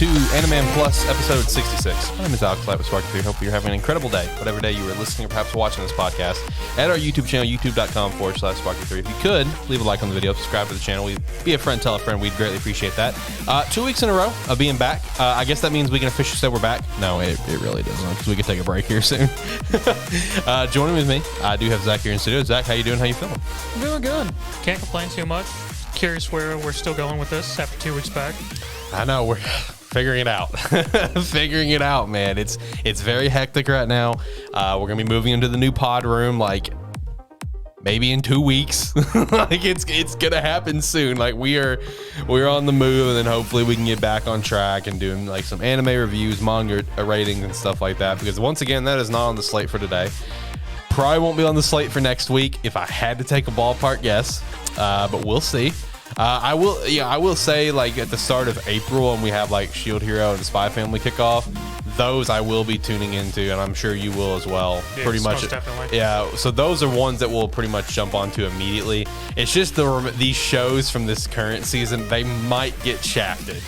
to AniMan Plus episode 66. My name is Alex Light with SparkE3. Hope you're having an incredible day, whatever day you are listening or perhaps watching this podcast, at our YouTube channel, youtube.com/SparkE3. If you could, leave a like on the video, subscribe to the channel. Be a friend, tell a friend. We'd greatly appreciate that. 2 weeks in a row of being back. I guess that means we can officially say we're back. No, it really doesn't, because we could take a break here soon. Joining with me, I do have Zach here in studio. Zach, how you doing? How you feeling? I'm doing good. Can't complain too much. Curious where we're still going with this after 2 weeks back. I know, we're figuring it out. Figuring it out, man. It's very hectic right now. We're gonna be moving into the new pod room like maybe in 2 weeks. Like it's gonna happen soon. Like we're on the move, and then hopefully we can get back on track and doing like some anime reviews, manga ratings, and stuff like that. Because once again, that is not on the slate for today. Probably won't be on the slate for next week. If I had to take a ballpark guess, but we'll see. I will say, like, at the start of April when we have like Shield Hero and Spy Family kickoff, those I will be tuning into, and I'm sure you will as well. Yes, pretty much, most definitely. Yeah. So those are ones that we'll pretty much jump onto immediately. It's just these shows from this current season, they might get shafted,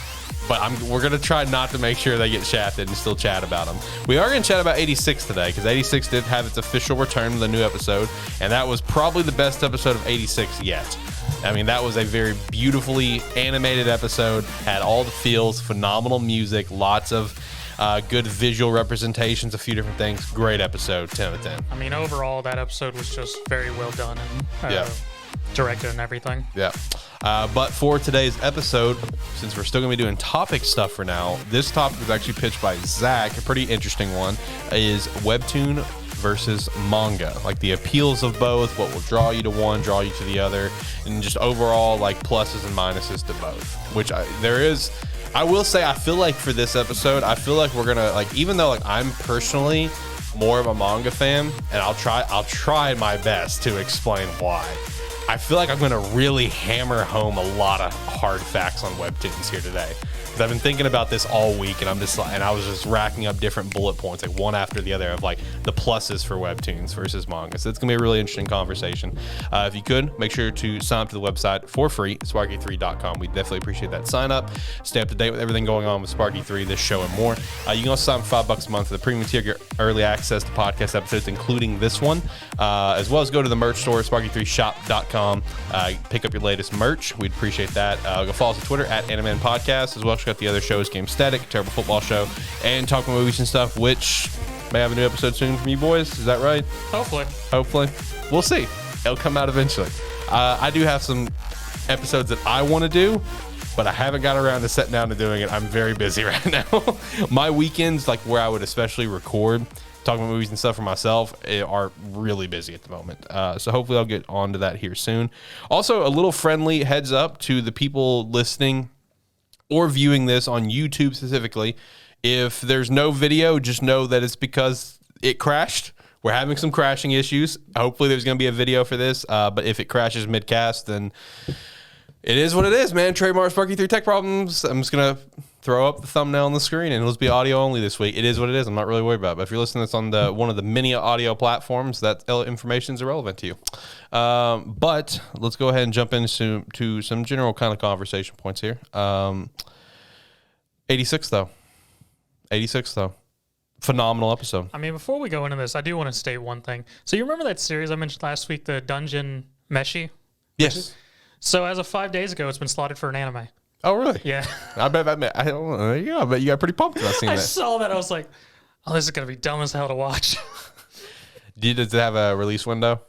but we're gonna try not to make sure they get shafted and still chat about them. We are gonna chat about 86 today, because 86 did have its official return with a new episode, and that was probably the best episode of 86 yet. I mean, that was a very beautifully animated episode, had all the feels, phenomenal music, lots of good visual representations, a few different things. Great episode, 10 out of 10. I mean, overall, that episode was just very well done and directed and everything. Yeah. But for today's episode, since we're still going to be doing topic stuff for now, this topic was actually pitched by Zach. A pretty interesting one is Webtoon versus manga, like the appeals of both, what will draw you to one, draw you to the other, and just overall like pluses and minuses to both. Which I will say, I feel like for this episode, I feel like we're gonna, like, even though like I'm personally more of a manga fan, and I'll try my best to explain why, I feel like I'm gonna really hammer home a lot of hard facts on Webtoons here today. I've been thinking about this all week, and I was just racking up different bullet points, like one after the other, of like the pluses for Webtoons versus manga. So it's gonna be a really interesting conversation. If you could, make sure to sign up to the website for free, SparkE3.com. We definitely appreciate that sign up. Stay up to date with everything going on with SparkE3, this show, and more. You can also sign up for $5 a month for the premium tier, get early access to podcast episodes, including this one, as well as go to the merch store, SparkE3shop.com. Pick up your latest merch. We'd appreciate that. Go follow us on Twitter at AniMan Podcast, as well as got the other shows, Gamesthetic, Terrible Football Show, and Talking Movies and Stuff, which may have a new episode soon from you boys. Is that right? Hopefully. We'll see. It'll come out eventually. I do have some episodes that I want to do, but I haven't got around to sitting down and doing it. I'm very busy right now. My weekends, like where I would especially record Talking about movies and stuff for myself, are really busy at the moment. So hopefully I'll get onto that here soon. Also, a little friendly heads up to the people listening or viewing this on YouTube specifically. If there's no video, just know that it's because it crashed. We're having some crashing issues. Hopefully there's going to be a video for this. But if it crashes mid-cast, then it is what it is, man. Trademark SparkE3 tech problems. I'm just going to throw up the thumbnail on the screen, and it'll just be audio only this week. It is what it is. I'm not really worried about it. But if you're listening to this on one of the many audio platforms, that information is irrelevant to you. But let's go ahead and jump into some general kind of conversation points here. 86 though. Phenomenal episode. I mean, before we go into this, I do want to state one thing. So you remember that series I mentioned last week, the Dungeon Meshi? Yes. So as of 5 days ago, it's been slotted for an anime. Oh, really? Yeah. I bet you got pretty pumped when I seen that. I saw that. I was like, oh, this is going to be dumb as hell to watch. Does it have a release window?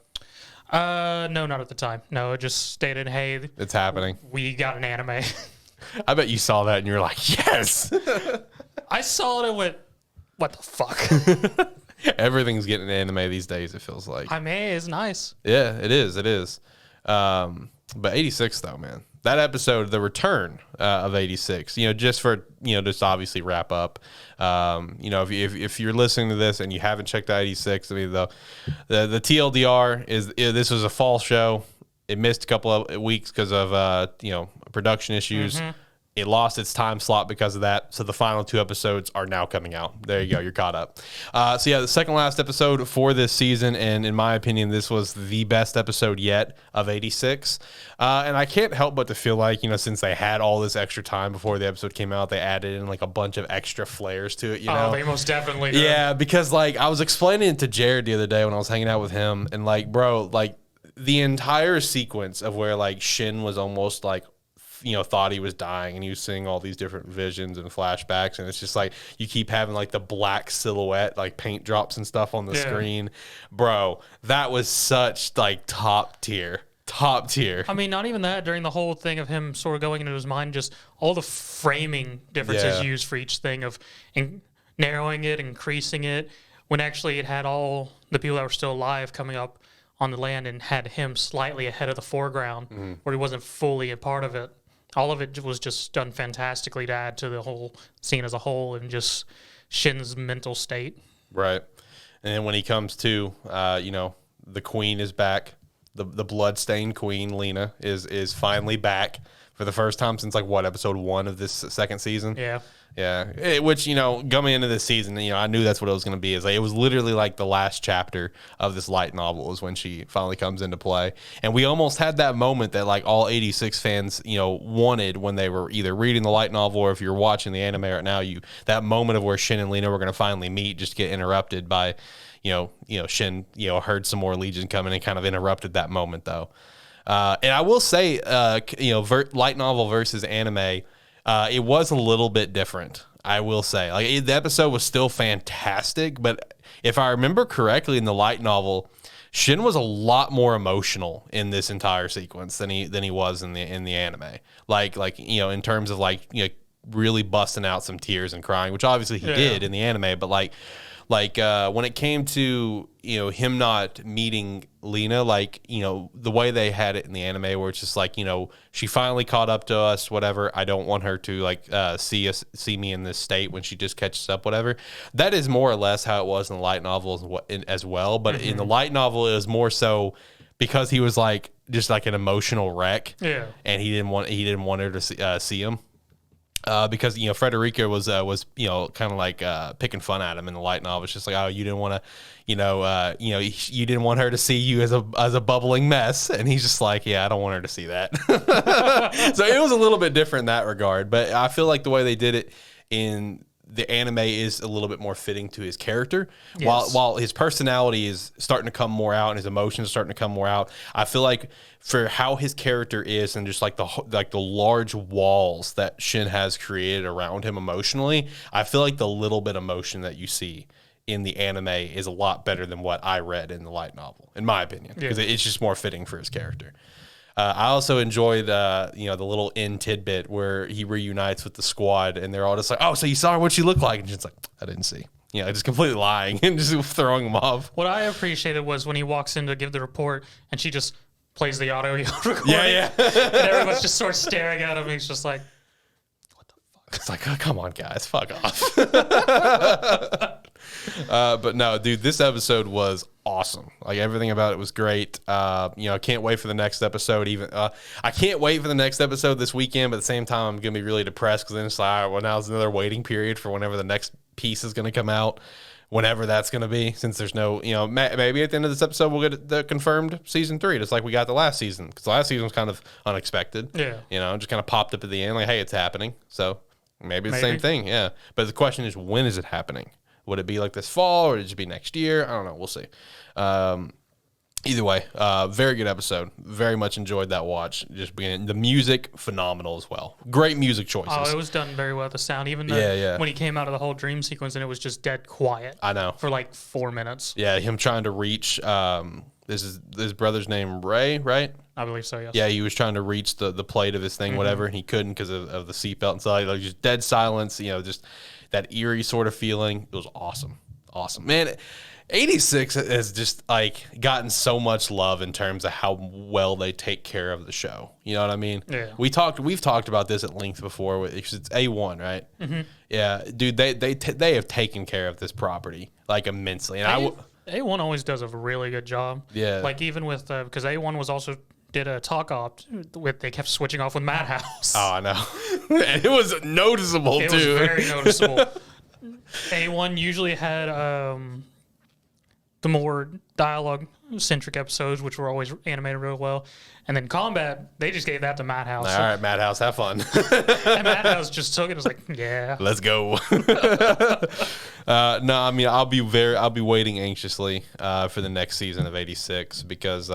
No, not at the time. No, it just stated, hey, it's happening. We got an anime. I bet you saw that and you were like, yes. I saw it and went, what the fuck? Everything's getting an anime these days, it feels like. I mean, it's nice. Yeah, it is. But 86 though, man. That episode, the return of 86, just obviously wrap up. If you're listening to this and you haven't checked out 86, I mean, the TLDR is this was a fall show. It missed a couple of weeks because of production issues. Mm-hmm. It lost its time slot because of that. So the final 2 episodes are now coming out. There you go. You're caught up. So yeah, the second last episode for this season. And in my opinion, this was the best episode yet of 86. And I can't help but to feel like, since they had all this extra time before the episode came out, they added in like a bunch of extra flares to it, Oh, they most definitely did. Yeah, because like I was explaining it to Jared the other day when I was hanging out with him. And like, bro, like the entire sequence of where like Shin was almost like, thought he was dying and he was seeing all these different visions and flashbacks, and it's just like you keep having like the black silhouette, like paint drops and stuff on the screen. Bro, that was such like top tier. I mean, not even that, during the whole thing of him sort of going into his mind, just all the framing differences used for each thing of narrowing it, increasing it, when actually it had all the people that were still alive coming up on the land and had him slightly ahead of the foreground where he wasn't fully a part of it. All of it was just done fantastically to add to the whole scene as a whole and just Shin's mental state. Right. And then when he comes to, the queen is back. The blood-stained queen, Lena, is finally back for the first time since, episode 1 of this second season? Yeah. Yeah. Which, coming into this season, I knew that's what it was going to be. It was literally like the last chapter of this light novel is when she finally comes into play. And we almost had that moment that, all 86 fans, wanted when they were either reading the light novel or if you're watching the anime right now, that moment of where Shin and Lena were going to finally meet just get interrupted by, Shin, heard some more Legion coming and kind of interrupted that moment, though. And I will say, light novel versus anime, it was a little bit different, I will say. The episode was still fantastic, but if I remember correctly in the light novel, Shin was a lot more emotional in this entire sequence than he was in the anime. In terms of really busting out some tears and crying, which obviously he did in the anime, but when it came to him not meeting Lena, the way they had it in the anime, where it's just she finally caught up to us, whatever. I don't want her to see me in this state when she just catches up, whatever. That is more or less how it was in the light novel as well. But in the light novel, it was more so because he was just an emotional wreck, and he didn't want her to see him. Because Frederica was kind of picking fun at him in the light novel. It's just oh, you didn't want to, you didn't want her to see you as a bubbling mess, and he's just yeah, I don't want her to see that. So it was a little bit different in that regard, but I feel like the way they did it in the anime is a little bit more fitting to his character. Yes. While his personality is starting to come more out and his emotions are starting to come more out, I feel like for how his character is and just the large walls that Shin has created around him emotionally, I feel like the little bit of emotion that you see in the anime is a lot better than what I read in the light novel, in my opinion, because it's just more fitting for his character. I also enjoyed, the little end tidbit where he reunites with the squad, and they're all just oh, so you saw what she looked like? And she's I didn't see. Just completely lying and just throwing them off. What I appreciated was when he walks in to give the report, and she just plays the audio recording. Yeah. And everyone's just sort of staring at him. He's just what the fuck? It's oh, come on, guys, fuck off. But no, dude, this episode was awesome. Everything about it was great. I can't wait for the next episode. I can't wait for the next episode this weekend, but at the same time, I'm gonna be really depressed because then it's all right, well, now it's another waiting period for whenever the next piece is gonna come out, whenever that's gonna be. Since there's no, maybe at the end of this episode we'll get the confirmed season 3, just like we got the last season, because the last season was kind of unexpected. Yeah, just kind of popped up at the end, hey, it's happening. So maybe it's the same thing. Yeah, but the question is, when is it happening? Would it be this fall, or would it just be next year? I don't know. We'll see. Either way, very good episode. Very much enjoyed that watch. Just being the music, phenomenal as well. Great music choices. Oh, it was done very well. The sound, even when he came out of the whole dream sequence and it was just dead quiet. I know, for 4 minutes. Yeah, him trying to reach. This is his brother's name, Ray, right? I believe so. Yes. Yeah, he was trying to reach the plate of his thing, whatever, and he couldn't because of the seatbelt inside. Just dead silence. Just that eerie sort of feeling. It was awesome. Man, 86 has just gotten so much love in terms of how well they take care of the show. You know what I mean? Yeah. We've talked about this at length before. It's A1, right? Mm-hmm. Yeah, dude, they have taken care of this property immensely, and A1 always does a really good job. Yeah. Even with because A1 was also did a talk op with they kept switching off with Madhouse. Oh, I know. And it was noticeable, It too. was very noticeable. A1 usually had the more dialogue-centric episodes, which were always animated real well. And then Combat, they just gave that to Madhouse. All right, Madhouse, have fun. And Madhouse just took it and was like, yeah. Let's go. No, I mean, I'll be waiting anxiously for the next season of 86 because,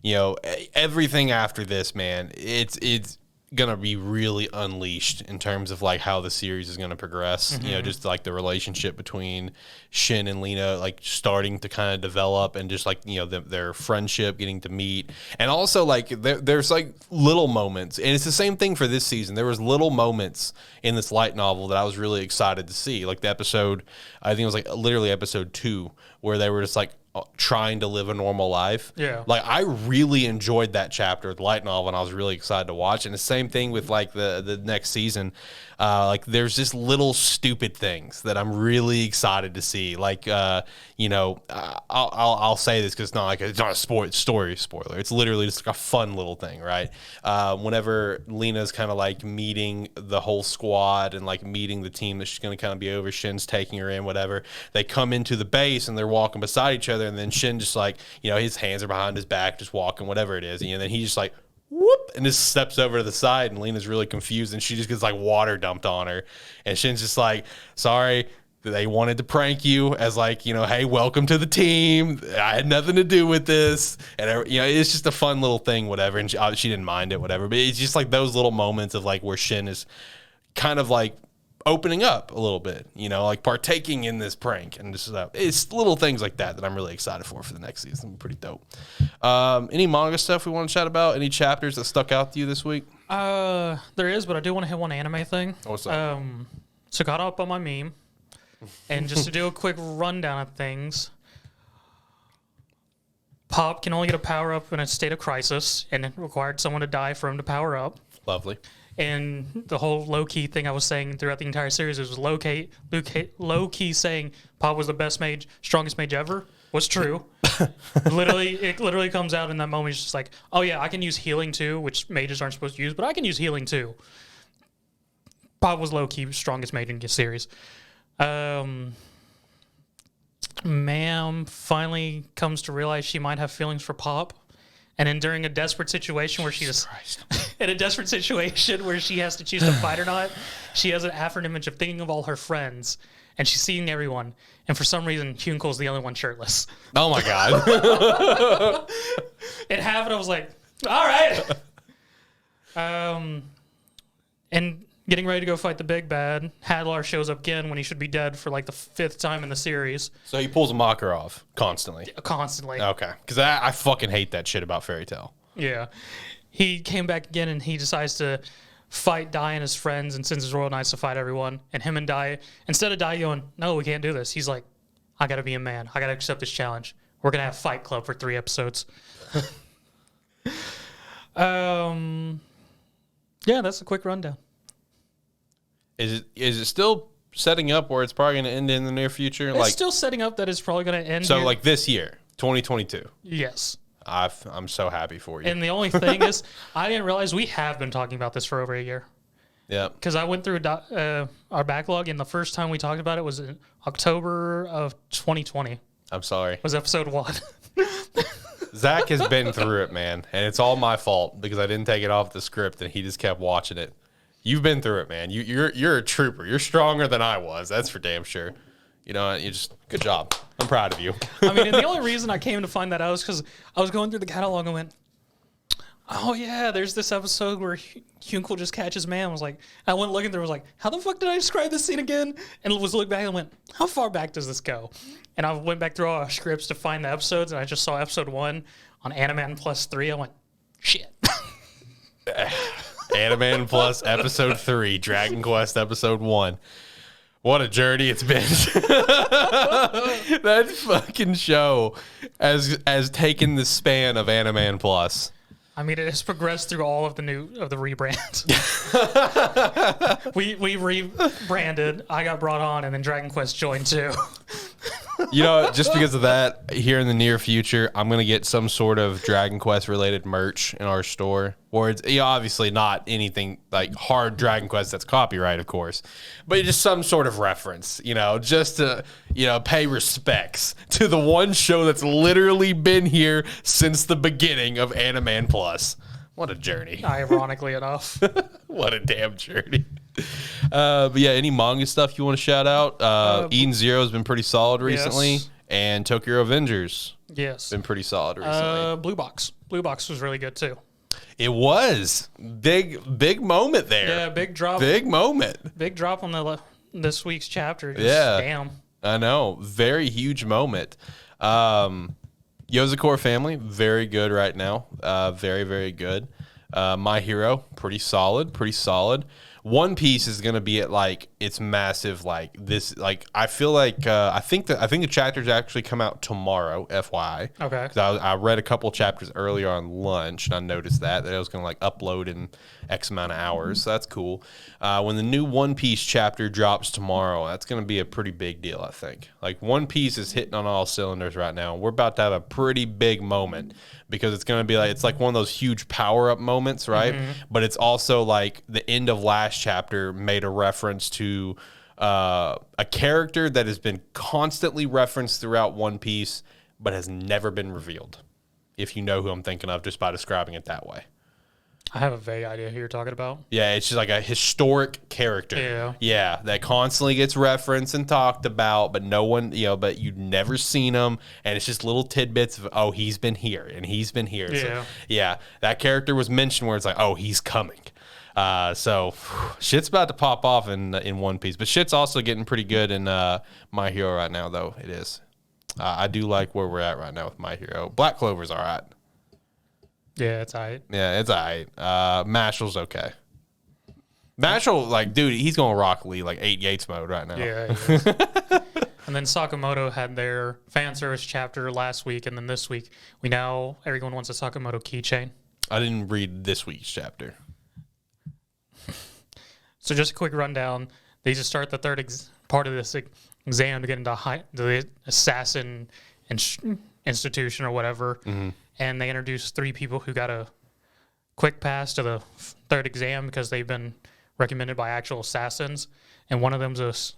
you know, everything after this, man, it's gonna be really unleashed in terms of like how the series is gonna progress. You know, just like the relationship between Shin and Lena, like starting to kind of develop, and just like, you know, their friendship getting to meet, and also like there's like little moments, and it's the same thing for this season. There was little moments in this light novel that I was really excited to see, like the episode, I think it was like literally episode 2, where they were just like trying to live a normal life. Yeah. Like I really enjoyed that chapter of the light novel, and I was really excited to watch. And the same thing with like the next season. Like there's just little stupid things that I'm really excited to see. Like you know, I'll say this because it's not a story spoiler. It's literally just like a fun little thing, right? Whenever Lena's kind of like meeting the whole squad and like meeting the team that she's going to kind of be over, Shin's taking her in, whatever. They come into the base and they're walking beside each other, and then Shin just like, you know, his hands are behind his back, just walking, whatever it is, and then he just like whoop, and just steps over to the side, and Lena's really confused, and she just gets like water dumped on her, and Shin's just like, sorry, they wanted to prank you as like, you know, hey, welcome to the team. I had nothing to do with this, and you know, it's just a fun little thing, whatever, and she didn't mind it, whatever, but it's just like those little moments of like where Shin is kind of like opening up a little bit, you know, like partaking in this prank, and just it's little things like that I'm really excited for the next season. Pretty dope. Any manga stuff we want to chat about? Any chapters that stuck out to you this week? There is, but I do want to hit one anime thing. What's up? So got up on my meme, and just to do a quick rundown of things, Pop can only get a power up in a state of crisis, and it required someone to die for him to power up. Lovely. And the whole low-key thing I was saying throughout the entire series was low-key saying Pop was the best mage, strongest mage ever was true. It literally comes out in that moment. It's just like, oh yeah, I can use healing too, which mages aren't supposed to use, but I can use healing too. Pop was low-key strongest mage in the series. Ma'am finally comes to realize she might have feelings for Pop. And then during a desperate situation where she has to choose to fight or not, she has an afferent image of thinking of all her friends, and she's seeing everyone. And for some reason, Hyunko's the only one shirtless. Oh my god! It happened. I was like, all right. And getting ready to go fight the big bad, Hadlar shows up again when he should be dead for like the 5th time in the series. So he pulls a Makarov constantly. Okay, because I fucking hate that shit about Fairy Tail. Yeah. He came back again, and he decides to fight Dai and his friends and sends his Royal Knights to fight everyone. And him and Dai, instead of Dai going, no, we can't do this, he's like, I got to be a man. I got to accept this challenge. We're going to have Fight Club for 3 episodes. Yeah, that's a quick rundown. Is it still setting up where it's probably going to end in the near future? It's like still setting up that it's probably going to end. So here. like this year, 2022. Yes. I'm so happy for you. And the only thing is, I didn't realize we have been talking about this for over a year. Yeah. Because I went through our backlog, and the first time we talked about it was in October of 2020. I'm sorry. Was episode 1. Zach has been through it, man, and it's all my fault because I didn't take it off the script, and he just kept watching it. You've been through it, man. You're a trooper. You're stronger than I was. That's for damn sure. You know, you just good job. I'm proud of you. I mean, and the only reason I came to find that out was because I was going through the catalog and went, oh yeah, there's this episode where Hyunko just catches man. I was like, I went looking through. I was like, how the fuck did I describe this scene again? And was looking back and went, how far back does this go? And I went back through all our scripts to find the episodes, and I just saw episode 1 on AniMan +3. I went, shit. AniMan plus episode 3, Dragon Quest episode 1. What a journey it's been. That fucking show has taken the span of AniMan plus. I mean, it has progressed through all of the rebrands. we rebranded. I got brought on, and then Dragon Quest joined too. You know, just because of that, here in the near future, I'm gonna get some sort of Dragon Quest related merch in our store. Or it's obviously not anything like hard Dragon Quest that's copyright, of course, but just some sort of reference, just to pay respects to the one show that's literally been here since the beginning of AniMan Plus. What a journey! Ironically enough, what a damn journey. But yeah, any manga stuff you want to shout out? Eden Zero has been pretty solid recently, yes. and Tokyo Avengers yes, been pretty solid recently. Blue Box was really good too. It was big moment there. Yeah, big drop. Big moment. Big drop on this week's chapter. Just, Yeah, damn. I know, very huge moment. Yozakura Family, very good right now. Very, very good. My Hero, pretty solid. One Piece is gonna be at like it's massive. Like this, like I feel like I think the chapters actually come out tomorrow. FYI. Okay. Because I read a couple chapters earlier on lunch, and I noticed that I was gonna like upload in X amount of hours. So that's cool. When the new One Piece chapter drops tomorrow, that's gonna be a pretty big deal. I think. Like One Piece is hitting on all cylinders right now. We're about to have a pretty big moment because it's gonna be like it's like one of those huge power up moments, right? Mm-hmm. But it's also like the end of last chapter made a reference to a character that has been constantly referenced throughout One Piece, but has never been revealed. If you know who I'm thinking of, just by describing it that way. I have a vague idea who you're talking about. Yeah, it's just like a historic character. Yeah. Yeah, that constantly gets referenced and talked about, but no one, but you've never seen him, and it's just little tidbits of, oh, he's been here, and he's been here. Yeah. So, yeah, that character was mentioned where it's like, oh, he's coming. So shit's about to pop off in One Piece, but shit's also getting pretty good in My Hero right now, though. It is. I do like where we're at right now with My Hero. Black Clover's all right. Yeah, it's all right. Yeah, it's all right. Mashl's okay. Mashal, like, dude, he's going Rock Lee, like 8 Yates mode right now. Yeah. He is. And then Sakamoto had their fan service chapter last week, and then this week everyone wants a Sakamoto keychain. I didn't read this week's chapter. So just a quick rundown. They just start the third part of this exam to get into the assassin institution or whatever. Mm-hmm. And they introduced 3 people who got a quick pass to the third exam because they've been recommended by actual assassins. And one of them's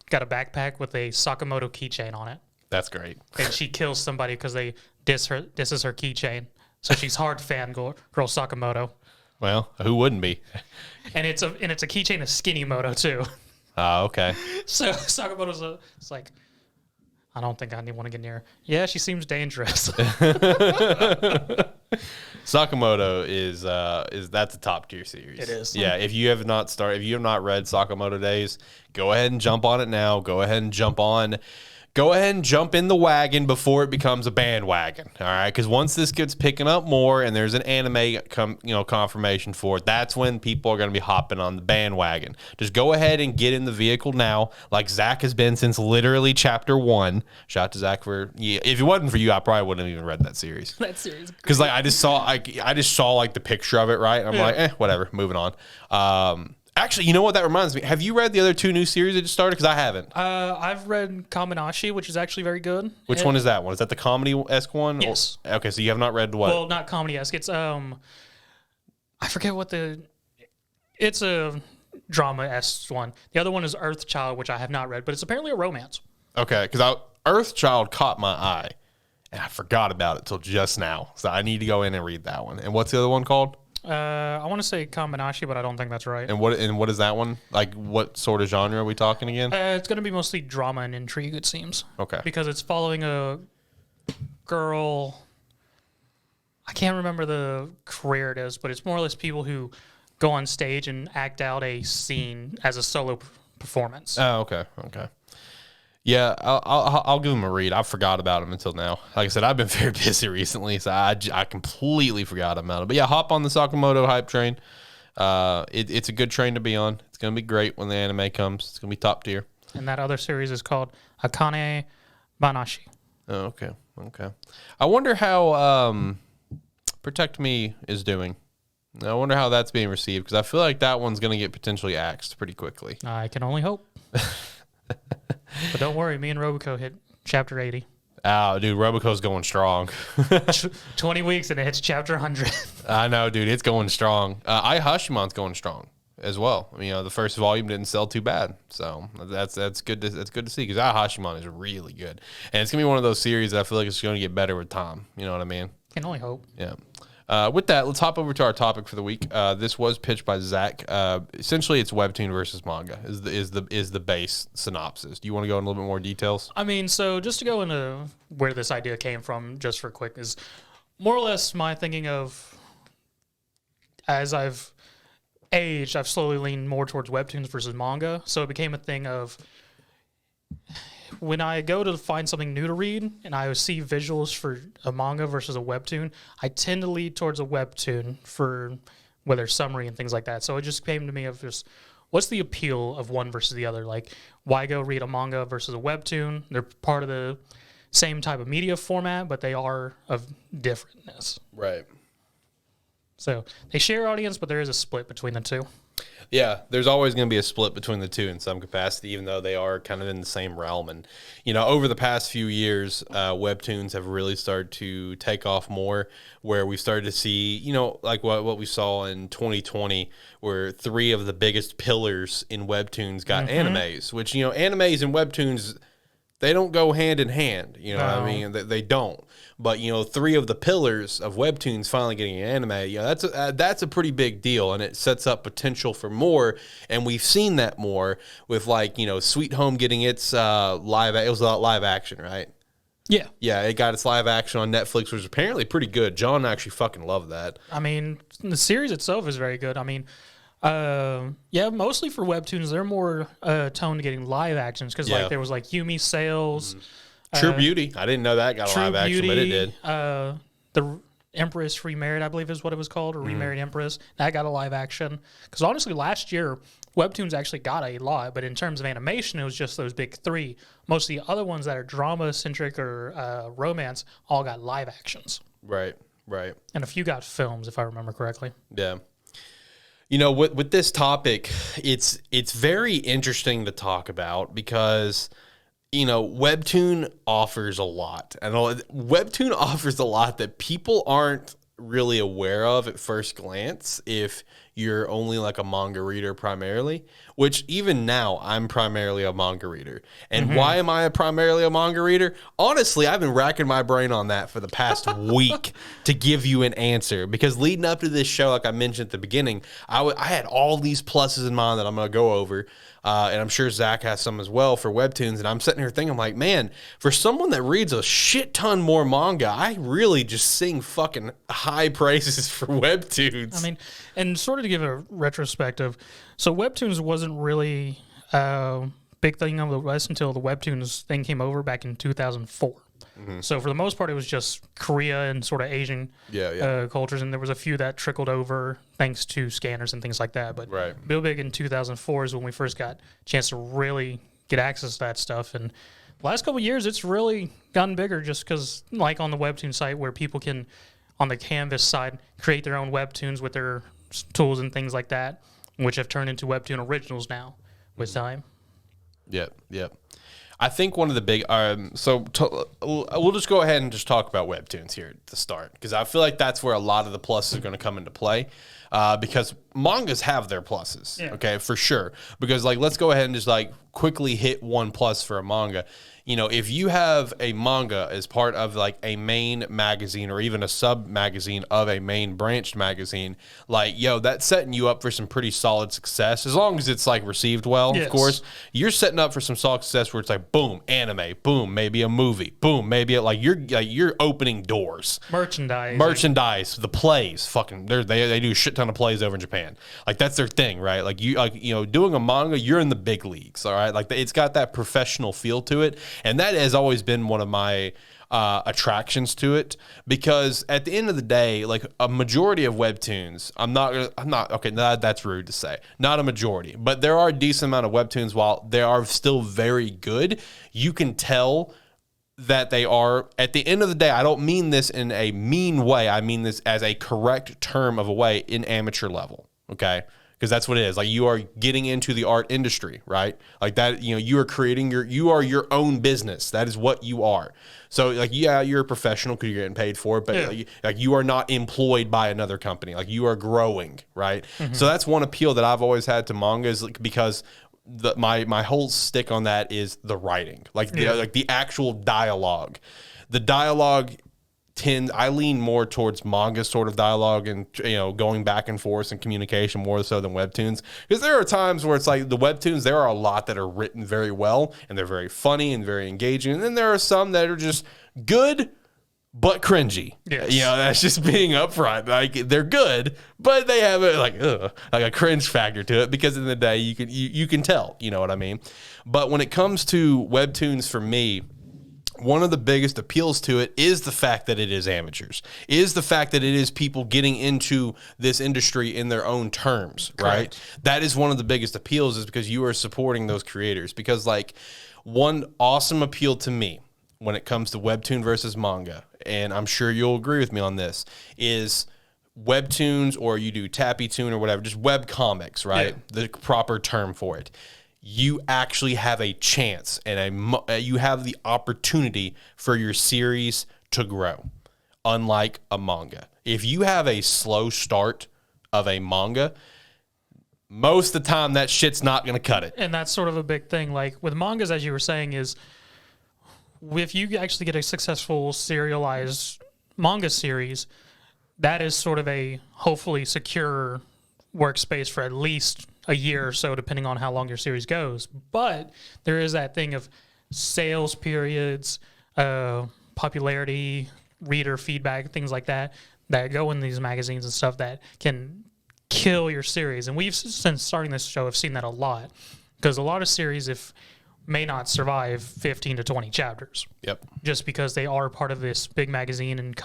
got a backpack with a Sakamoto keychain on it. That's great. And she kills somebody because they disses her keychain. So she's hard fan girl Sakamoto. Well, who wouldn't be? And it's a keychain of Skinny Moto too. Oh, okay. So Sakamoto's it's like, I don't think I want to get near her. Yeah, she seems dangerous. Sakamoto is that's a top tier series. It is. Yeah, if you have not read Sakamoto Days, go ahead and jump on it now. Go ahead and jump in the wagon before it becomes a bandwagon. All right, because once this gets picking up more and there's an anime confirmation for it, that's when people are going to be hopping on the bandwagon. Just go ahead and get in the vehicle now, like Zach has been since literally chapter 1. Shout out to Zach for if it wasn't for you, I probably wouldn't have even read that series. That series, because like I just saw like the picture of it, right? And I'm like, whatever, moving on. Actually, you know what that reminds me? Have you read the other 2 new series that just started? Because I haven't. I've read Kaminashi, which is actually very good. Which one is that one? Is that the comedy-esque one? Yes. Okay, so you have not read what? Well, not comedy-esque. It's I forget what it's a drama-esque one. The other one is Earthchild, which I have not read, but it's apparently a romance. Okay, because Earthchild caught my eye, and I forgot about it till just now. So I need to go in and read that one. And what's the other one called? I want to say Kaminashi, but I don't think that's right. And what is that one? Like, what sort of genre are we talking again? It's going to be mostly drama and intrigue, it seems. Okay. Because it's following a girl. I can't remember the career it is, but it's more or less people who go on stage and act out a scene as a solo performance. Oh, okay. Yeah, I'll give him a read. I forgot about him until now. Like I said, I've been very busy recently, so I completely forgot about it. But yeah, hop on the Sakamoto hype train. It's a good train to be on. It's going to be great when the anime comes. It's going to be top tier. And that other series is called Akane Banashi. Oh, okay. I wonder how Protect Me is doing. I wonder how that's being received, because I feel like that one's going to get potentially axed pretty quickly. I can only hope. But don't worry, me and Robico hit Chapter 80. Oh, dude, Roboco's going strong. 20 weeks and it hits chapter 100. I know, dude, it's going strong. I Hashimon's going strong as well. You know, the first volume didn't sell too bad, so that's good. That's good to see because Hashimon is really good, and it's gonna be one of those series that I feel like it's going to get better with time. You know what I mean? Can only hope. Yeah. With that, let's hop over to our topic for the week. This was pitched by Zach. Essentially, it's Webtoon versus manga is the base synopsis. Do you want to go in a little bit more details? I mean, so just to go into where this idea came from, just for quick, is more or less my thinking of as I've aged, I've slowly leaned more towards Webtoons versus manga. So it became a thing of when I go to find something new to read and I see visuals for a manga versus a webtoon, I tend to lead towards a webtoon for whether summary and things like that. So it just came to me of just what's the appeal of one versus the other? Like, why go read a manga versus a webtoon? They're part of the same type of media format, but they are of differentness. Right. So they share audience, but there is a split between the two. Yeah, there's always going to be a split between the two in some capacity, even though they are kind of in the same realm. And, you know, over the past few years, Webtoons have really started to take off more, where we started to see, you know, like what we saw in 2020, where 3 of the biggest pillars in Webtoons got animes, which, you know, animes and Webtoons, they don't go hand in hand. You know what I mean? They don't. But, you know, 3 of the pillars of Webtoons finally getting an anime, you know, that's a pretty big deal, and it sets up potential for more. And we've seen that more with, like, you know, Sweet Home getting its it was live action, right? Yeah. Yeah, it got its live action on Netflix, which was apparently pretty good. John actually fucking loved that. I mean, the series itself is very good. I mean, yeah, mostly for Webtoons, they're more toned to getting live actions because, like, there was, like, Yumi Sales. True Beauty. I didn't know that got a live action, but it did. The Empress Remarried, I believe is what it was called, or Remarried Empress. That got a live action. Because honestly, last year, Webtoons actually got a lot, but in terms of animation, it was just those big 3. Most of the other ones that are drama-centric or romance all got live actions. Right, right. And a few got films, if I remember correctly. Yeah. You know, with this topic, it's very interesting to talk about because, you know, Webtoon offers a lot. And Webtoon offers a lot that people aren't really aware of at first glance if you're only like a manga reader primarily, which even now I'm primarily a manga reader. And why am I primarily a manga reader? Honestly, I've been racking my brain on that for the past week to give you an answer, because leading up to this show, like I mentioned at the beginning, I had all these pluses in mind that I'm going to go over. And I'm sure Zach has some as well for Webtoons. And I'm sitting here thinking, I'm like, man, for someone that reads a shit ton more manga, I really just sing fucking high praises for Webtoons. I mean, and sort of to give a retrospective, so Webtoons wasn't really a big thing on the West until the Webtoons thing came over back in 2004. So for the most part, it was just Korea and sort of Asian cultures, and there was a few that trickled over thanks to scanners and things like that. But real big in 2004 is when we first got a chance to really get access to that stuff. And the last couple of years, it's really gotten bigger just because, like on the Webtoon site, where people can, on the Canvas side, create their own Webtoons with their tools and things like that, which have turned into Webtoon originals now with time. Yep. I think one of the big, we'll just go ahead and just talk about Webtoons here at the start, because I feel like that's where a lot of the pluses are going to come into play, because mangas have their pluses, okay, for sure. Because, like, let's go ahead and just, like, quickly hit one plus for a manga. You know, if you have a manga as part of, like, a main magazine or even a sub-magazine of a main branched magazine, like, yo, that's setting you up for some pretty solid success. As long as it's, like, received well, of course. You're setting up for some solid success where it's like, boom, anime, boom, maybe a movie, boom, maybe you're opening doors. Merchandise, the plays, fucking, they do a shit ton of plays over in Japan. Like, that's their thing, right? Like, you know, doing a manga, you're in the big leagues, all right? Like, it's got that professional feel to it. And that has always been one of my attractions to it, because at the end of the day, like, a majority of Webtoons, that's rude to say, not a majority, but there are a decent amount of Webtoons, while they are still very good, you can tell that they are, at the end of the day, I don't mean this in a mean way, I mean this as a correct term of a way, in amateur level, okay? because that's what it is. Like, you are getting into the art industry, right? Like that, you are creating you are your own business. That is what you are. So like, yeah, you're a professional because you're getting paid for it, but like you are not employed by another company. Like, you are growing, right? So that's one appeal that I've always had to manga, is like, because my whole stick on that is the writing, like the actual dialogue. The dialogue I lean more towards manga sort of dialogue and, going back and forth and communication more so than webtoons. Because there are times where it's like the webtoons, there are a lot that are written very well and they're very funny and very engaging. And then there are some that are just good, but cringy. Yes. That's just being upfront. Like, they're good, but they have a cringe factor to it, because in the day you can tell, you know what I mean? But when it comes to webtoons, for me, one of the biggest appeals to it is the fact that it is amateurs, is the fact that it is people getting into this industry in their own terms, right? Correct. That is one of the biggest appeals, is because you are supporting those creators. Because like, one awesome appeal to me when it comes to webtoon versus manga, and I'm sure you'll agree with me on this, is webtoons, or you do tappytoon or whatever, just web comics, right? Yeah. The proper term for it. You actually have a chance and you have the opportunity for your series to grow, unlike a manga. If you have a slow start of a manga, most of the time that shit's not going to cut it. And that's sort of a big thing. Like with mangas, as you were saying, is if you actually get a successful serialized manga series, that is sort of a hopefully secure workspace for at least a year or so, depending on how long your series goes. But there is that thing of sales periods, popularity, reader feedback, things like that go in these magazines and stuff that can kill your series. And we've, since starting this show, have seen that a lot, because a lot of series may not survive 15 to 20 chapters. Yep. Just because they are part of this big magazine and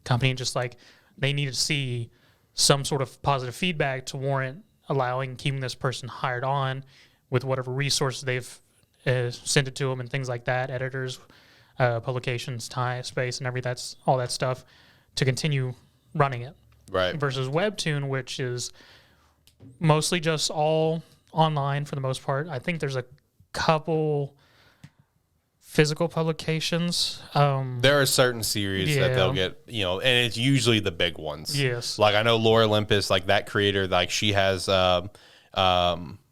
company, just like they need to see some sort of positive feedback to warrant keeping this person hired on with whatever resources they've sent it to them and things like that, editors, publications, time, space, and all that stuff, to continue running it. Right. Versus Webtoon, which is mostly just all online for the most part. I think there's a couple physical publications. There are certain series that they'll get, and it's usually the big ones. Yes. Like, I know Laura Olympus, like that creator, like she has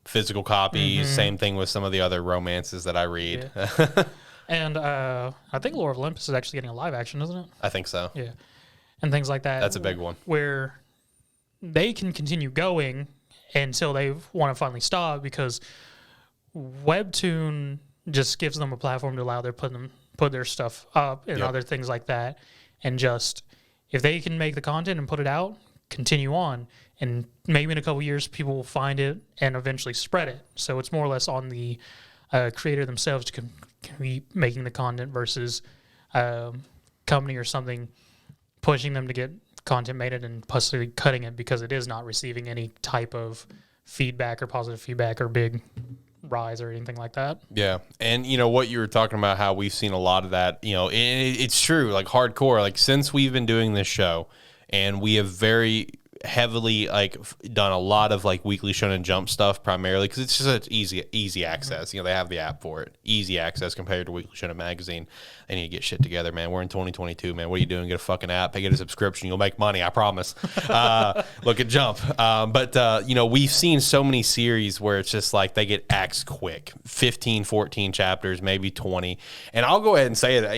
physical copies. Same thing with some of the other romances that I read. Yeah. And I think Laura Olympus is actually getting a live action, isn't it? I think so. Yeah. And things like that. That's a big one. Where they can continue going until they want to finally stop, because Webtoon just gives them a platform to allow put their stuff up and other things like that. And just, if they can make the content and put it out, continue on. And maybe in a couple years, people will find it and eventually spread it. So it's more or less on the creator themselves to keep making the content versus company or something pushing them to get content made it and possibly cutting it because it is not receiving any type of feedback or positive feedback or big rise or anything like that. Yeah. And what you were talking about, how we've seen a lot of that, it's true, like hardcore, like since we've been doing this show, and we have very heavily done a lot of Weekly Shonen Jump stuff primarily because it's just such easy access. They have the app for it, easy access compared to Weekly Shonen magazine. They need to get shit together, man. We're in 2022, man. What are you doing? Get a fucking app, get a subscription, you'll make money, I promise. Look at Jump. But we've seen so many series where it's just like they get axed quick, 15, 14 chapters, maybe 20. And I'll go ahead and say that,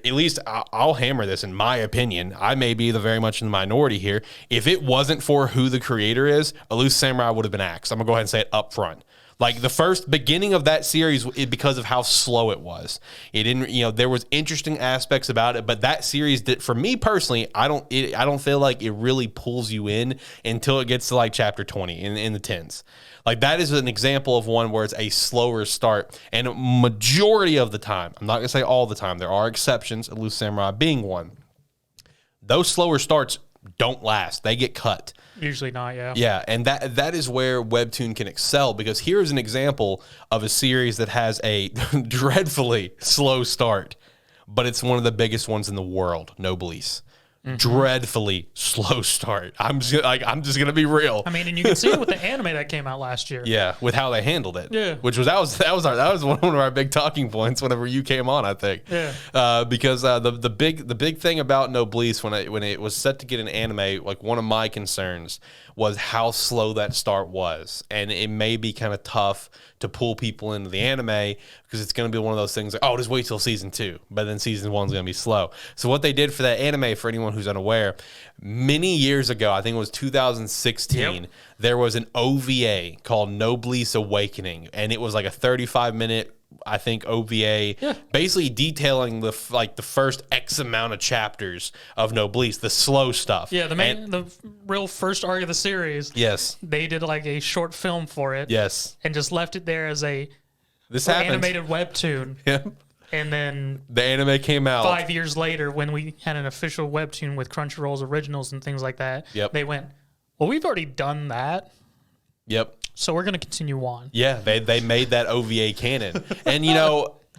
at least I'll hammer this in my opinion. I may be very much in the minority here. If it wasn't for who the creator is, Elusive Samurai would have been axed. I'm gonna go ahead and say it up front. Like the first beginning of that series, because of how slow it was, it didn't. There was interesting aspects about it, but that series did, for me personally, I don't feel like it really pulls you in until it gets to chapter 20 in the tens. Like that is an example of one where it's a slower start, and majority of the time, I'm not gonna say all the time, there are exceptions, Elusive Samurai being one. Those slower starts don't last. They get cut. Usually not, yeah. Yeah, and that is where Webtoon can excel, because here's an example of a series that has a dreadfully slow start, but it's one of the biggest ones in the world, Noblesse. dreadfully slow start. I'm just gonna be real. I mean, and you can see it with the anime that came out last year. Yeah, with how they handled it. Yeah, which was that was one of our big talking points whenever you came on, I think. Yeah. Because the big thing about Noblesse when it was set to get an anime, like one of my concerns was how slow that start was, and it may be kind of tough to pull people into the anime because it's going to be one of those things like, oh, just wait till season 2, but then season 1's going to be slow. So what they did for that anime, for anyone who's unaware, many years ago, I think it was 2016, there was an OVA called Noblesse Awakening, and it was like a 35-minute, I think, OVA, basically detailing the first X amount of chapters of Noblesse, the slow stuff. Yeah, the real first arc of the series. Yes. They did like a short film for it. Yes. And just left it there as a animated webtoon. Yeah. And then the anime came out 5 years later when we had an official webtoon with Crunchyroll's originals and things like that. Yep. They went, well, we've already done that. Yep. So we're going to continue on. Yeah, they made that OVA canon. And,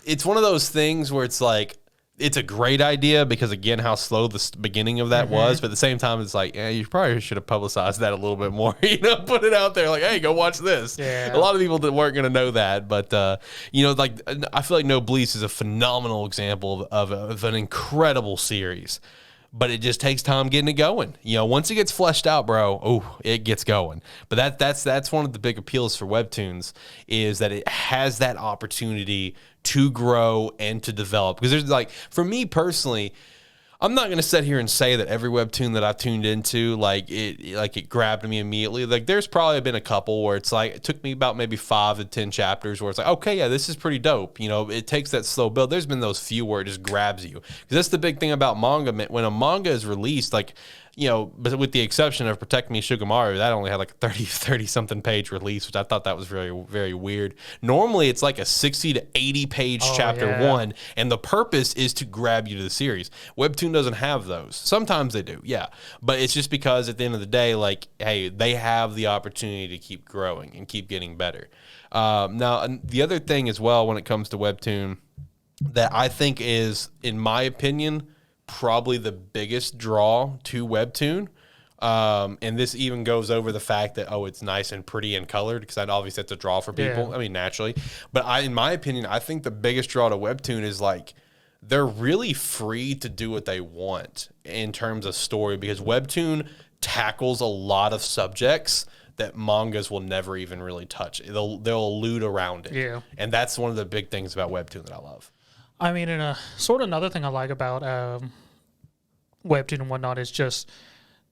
it's one of those things where it's like, it's a great idea because, again, how slow the beginning of that was. But at the same time, it's like, yeah, you probably should have publicized that a little bit more. Put it out there like, hey, go watch this. Yeah. A lot of people that weren't going to know that. But, I feel like Noblesse is a phenomenal example of an incredible series. But it just takes time getting it going. Once it gets fleshed out, bro, it gets going. But that's one of the big appeals for Webtoons is that it has that opportunity to grow and to develop. Because there's for me personally, I'm not going to sit here and say that every Webtoon that I've tuned into, it grabbed me immediately. There's probably been a couple where it's it took me about maybe 5 to 10 chapters where it's like, okay, yeah, this is pretty dope. It takes that slow build. There's been those few where it just grabs you. Because that's the big thing about manga. When a manga is released, but with the exception of Protect Me Sugamaru, that only had like a 30-something page release, which I thought that was very, very weird. Normally, it's like a 60 to 80 page chapter 1, and the purpose is to grab you to the series. Webtoon doesn't have those. Sometimes they do, yeah. But it's just because at the end of the day, hey, they have the opportunity to keep growing and keep getting better. Now, the other thing as well when it comes to Webtoon that I think is, in my opinion, probably the biggest draw to Webtoon. And this even goes over the fact that, it's nice and pretty and colored, because that obviously that's a draw for people. Yeah. I mean, naturally. But in my opinion, I think the biggest draw to Webtoon is they're really free to do what they want in terms of story, because Webtoon tackles a lot of subjects that mangas will never even really touch. They'll allude around it. Yeah. And that's one of the big things about Webtoon that I love. I mean, and sort of another thing I like about Webtoon and whatnot is just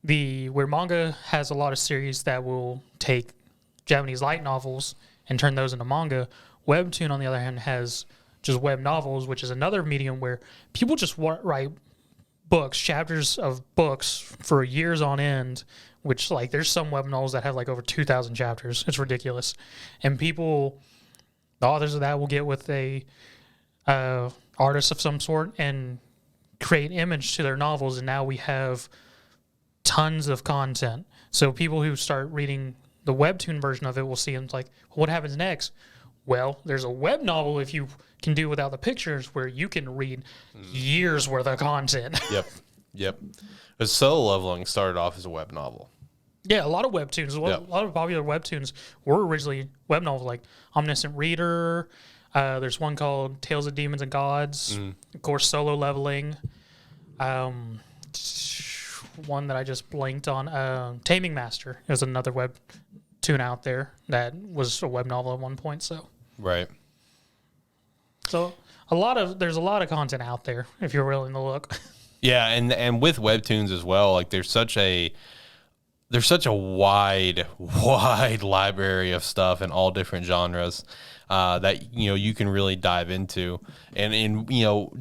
where manga has a lot of series that will take Japanese light novels and turn those into manga. Webtoon, on the other hand, has just web novels, which is another medium where people just write books, chapters of books for years on end, which there's some web novels that have over 2,000 chapters. It's ridiculous. And the authors of that will get with a artist of some sort and create image to their novels, and now we have tons of content. So people who start reading the Webtoon version of it will see and it's what happens next? Well, there's a web novel if you can do without the pictures where you can read years worth of content. Yep. But Solo Leveling started off as a web novel. Yeah, a lot of Webtoons, a lot of popular Webtoons were originally web novels, like Omniscient Reader. There's one called Tales of Demons and Gods. Of course, Solo Leveling. One that I just blanked on. Taming Master is another webtoon out there that was a web novel at one point. So right. So there's a lot of content out there if you're willing to look. Yeah, and with webtoons as well, there's such a wide library of stuff in all different genres. That you can really dive into, and in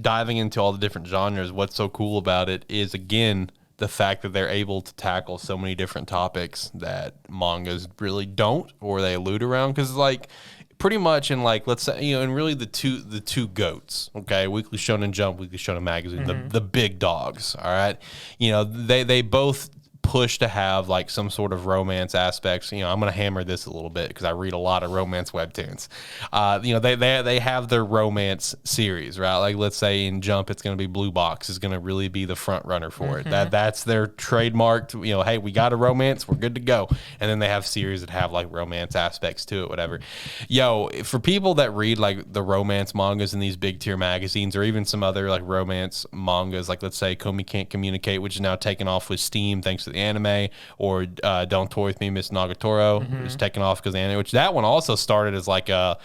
diving into all the different genres, what's so cool about it is, again, the fact that they're able to tackle so many different topics that mangas really don't, or they allude around. Because pretty much in let's say and really the two goats, okay, Weekly Shonen Jump, Weekly Shonen Magazine, the big dogs, all right, they both push to have like some sort of romance aspects. You know, I'm going to hammer this a little bit because I read a lot of romance webtoons. You know, they have their romance series, right? Like let's say in Jump, it's going to be Blue Box is going to really be the front runner for it. That's their trademarked, you know, hey, we got a romance, we're good to go. And then they have series that have like romance aspects to it, whatever. Yo, for people that read like the romance mangas in these big tier magazines, or even some other like romance mangas, like let's say Komi Can't Communicate, which is now taken off with Steam thanks to the anime, or Don't Toy With Me, Miss Nagatoro, is taken off because the anime, which that one also started as like I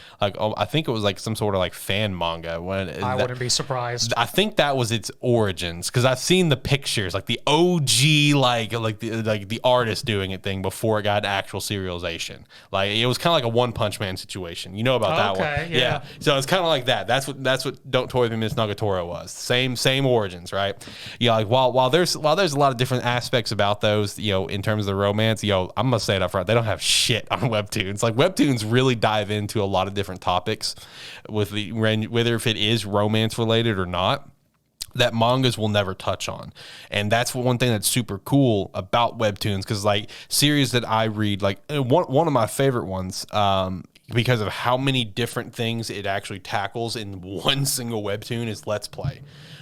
think it was like some sort of like fan manga. I wouldn't be surprised. I think that was its origins, because I've seen the pictures, like the OG, like the artist doing it thing before it got actual serialization. Like it was kind of like a One Punch Man situation. You know about that one? Yeah. So it's kind of like that. That's what Don't Toy With Me, Miss Nagatoro was. Same origins, right? Yeah. Like while there's a lot of different aspects about those, you know, in terms of the romance, yo, I'm gonna say it up front, they don't have shit on webtoons. Like webtoons really dive into a lot of different topics with whether if it is romance related or not, that mangas will never touch on. And that's one thing that's super cool about webtoons, because like series that I read, like one of my favorite ones, because of how many different things it actually tackles in one single webtoon, is Let's Play.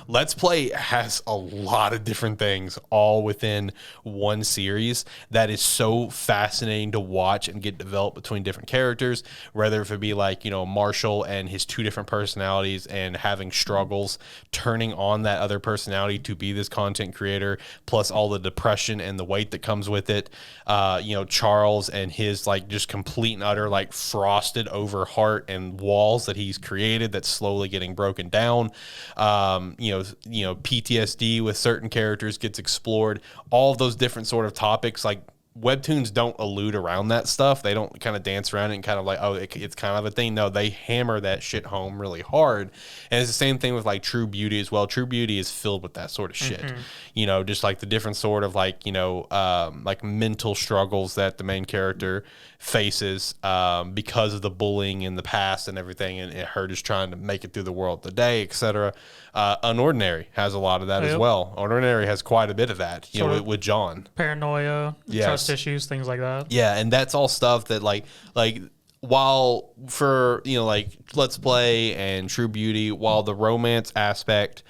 Let's Play has a lot of different things all within one series that is so fascinating to watch and get developed between different characters, whether if it be like, you know, Marshall and his two different personalities and having struggles, turning on that other personality to be this content creator, plus all the depression and the weight that comes with it. You know, Charles and his like just complete and utter like frosted over heart and walls that he's created that's slowly getting broken down. You know, PTSD with certain characters gets explored. All of those different sort of topics, like webtoons don't allude around that stuff. They don't kind of dance around it and kind of like, oh, it's kind of a thing. No, they hammer that shit home really hard. And it's the same thing with like True Beauty as well. True Beauty is filled with that sort of shit. You know, just like the different sort of like, you know, like mental struggles that the main character faces because of the bullying in the past and everything, and her just trying to make it through the world today, etc. Unordinary has a lot of that as well. Unordinary has quite a bit of that, you know, with John. Paranoia, trust issues, things like that. Yeah, and that's all stuff that like while for, you know, like Let's Play and True Beauty, while the romance aspect,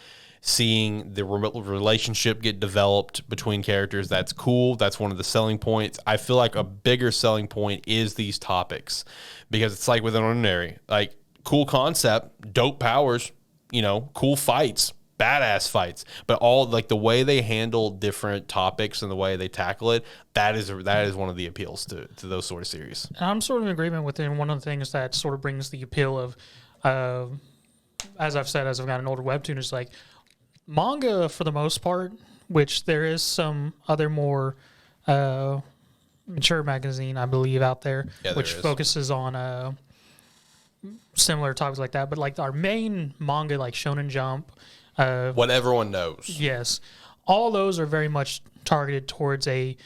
seeing the relationship get developed between characters, that's cool. That's one of the selling points. I feel like a bigger selling point is these topics, because it's like with Unordinary, like cool concept, dope powers, you know, cool fights, badass fights, but all like the way they handle different topics and the way they tackle it, that is one of the appeals to those sort of series. And I'm sort of in agreement with it. And one of the things that sort of brings the appeal of, as I've said, as I've got an older webtoon, is like manga for the most part, which there is some other more mature magazine, I believe, out there, which focuses on similar topics like that. But like our main manga, like Shonen Jump, what everyone knows. Yes. All those are very much targeted towards a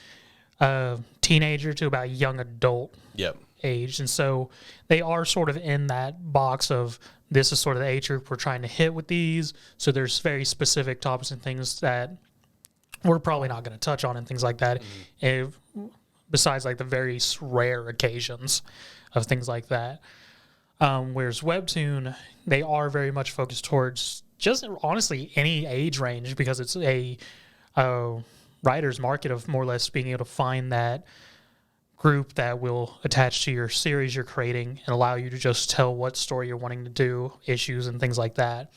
teenager to about young adult age. And so they are sort of in that box of, this is sort of the age group we're trying to hit with these. So there's very specific topics and things that we're probably not going to touch on and things like that. Besides like the very rare occasions of things like that. Whereas Webtoon, they are very much focused towards just honestly any age range, because it's a writer's market of more or less being able to find that group that will attach to your series you're creating and allow you to just tell what story you're wanting to do, issues and things like that,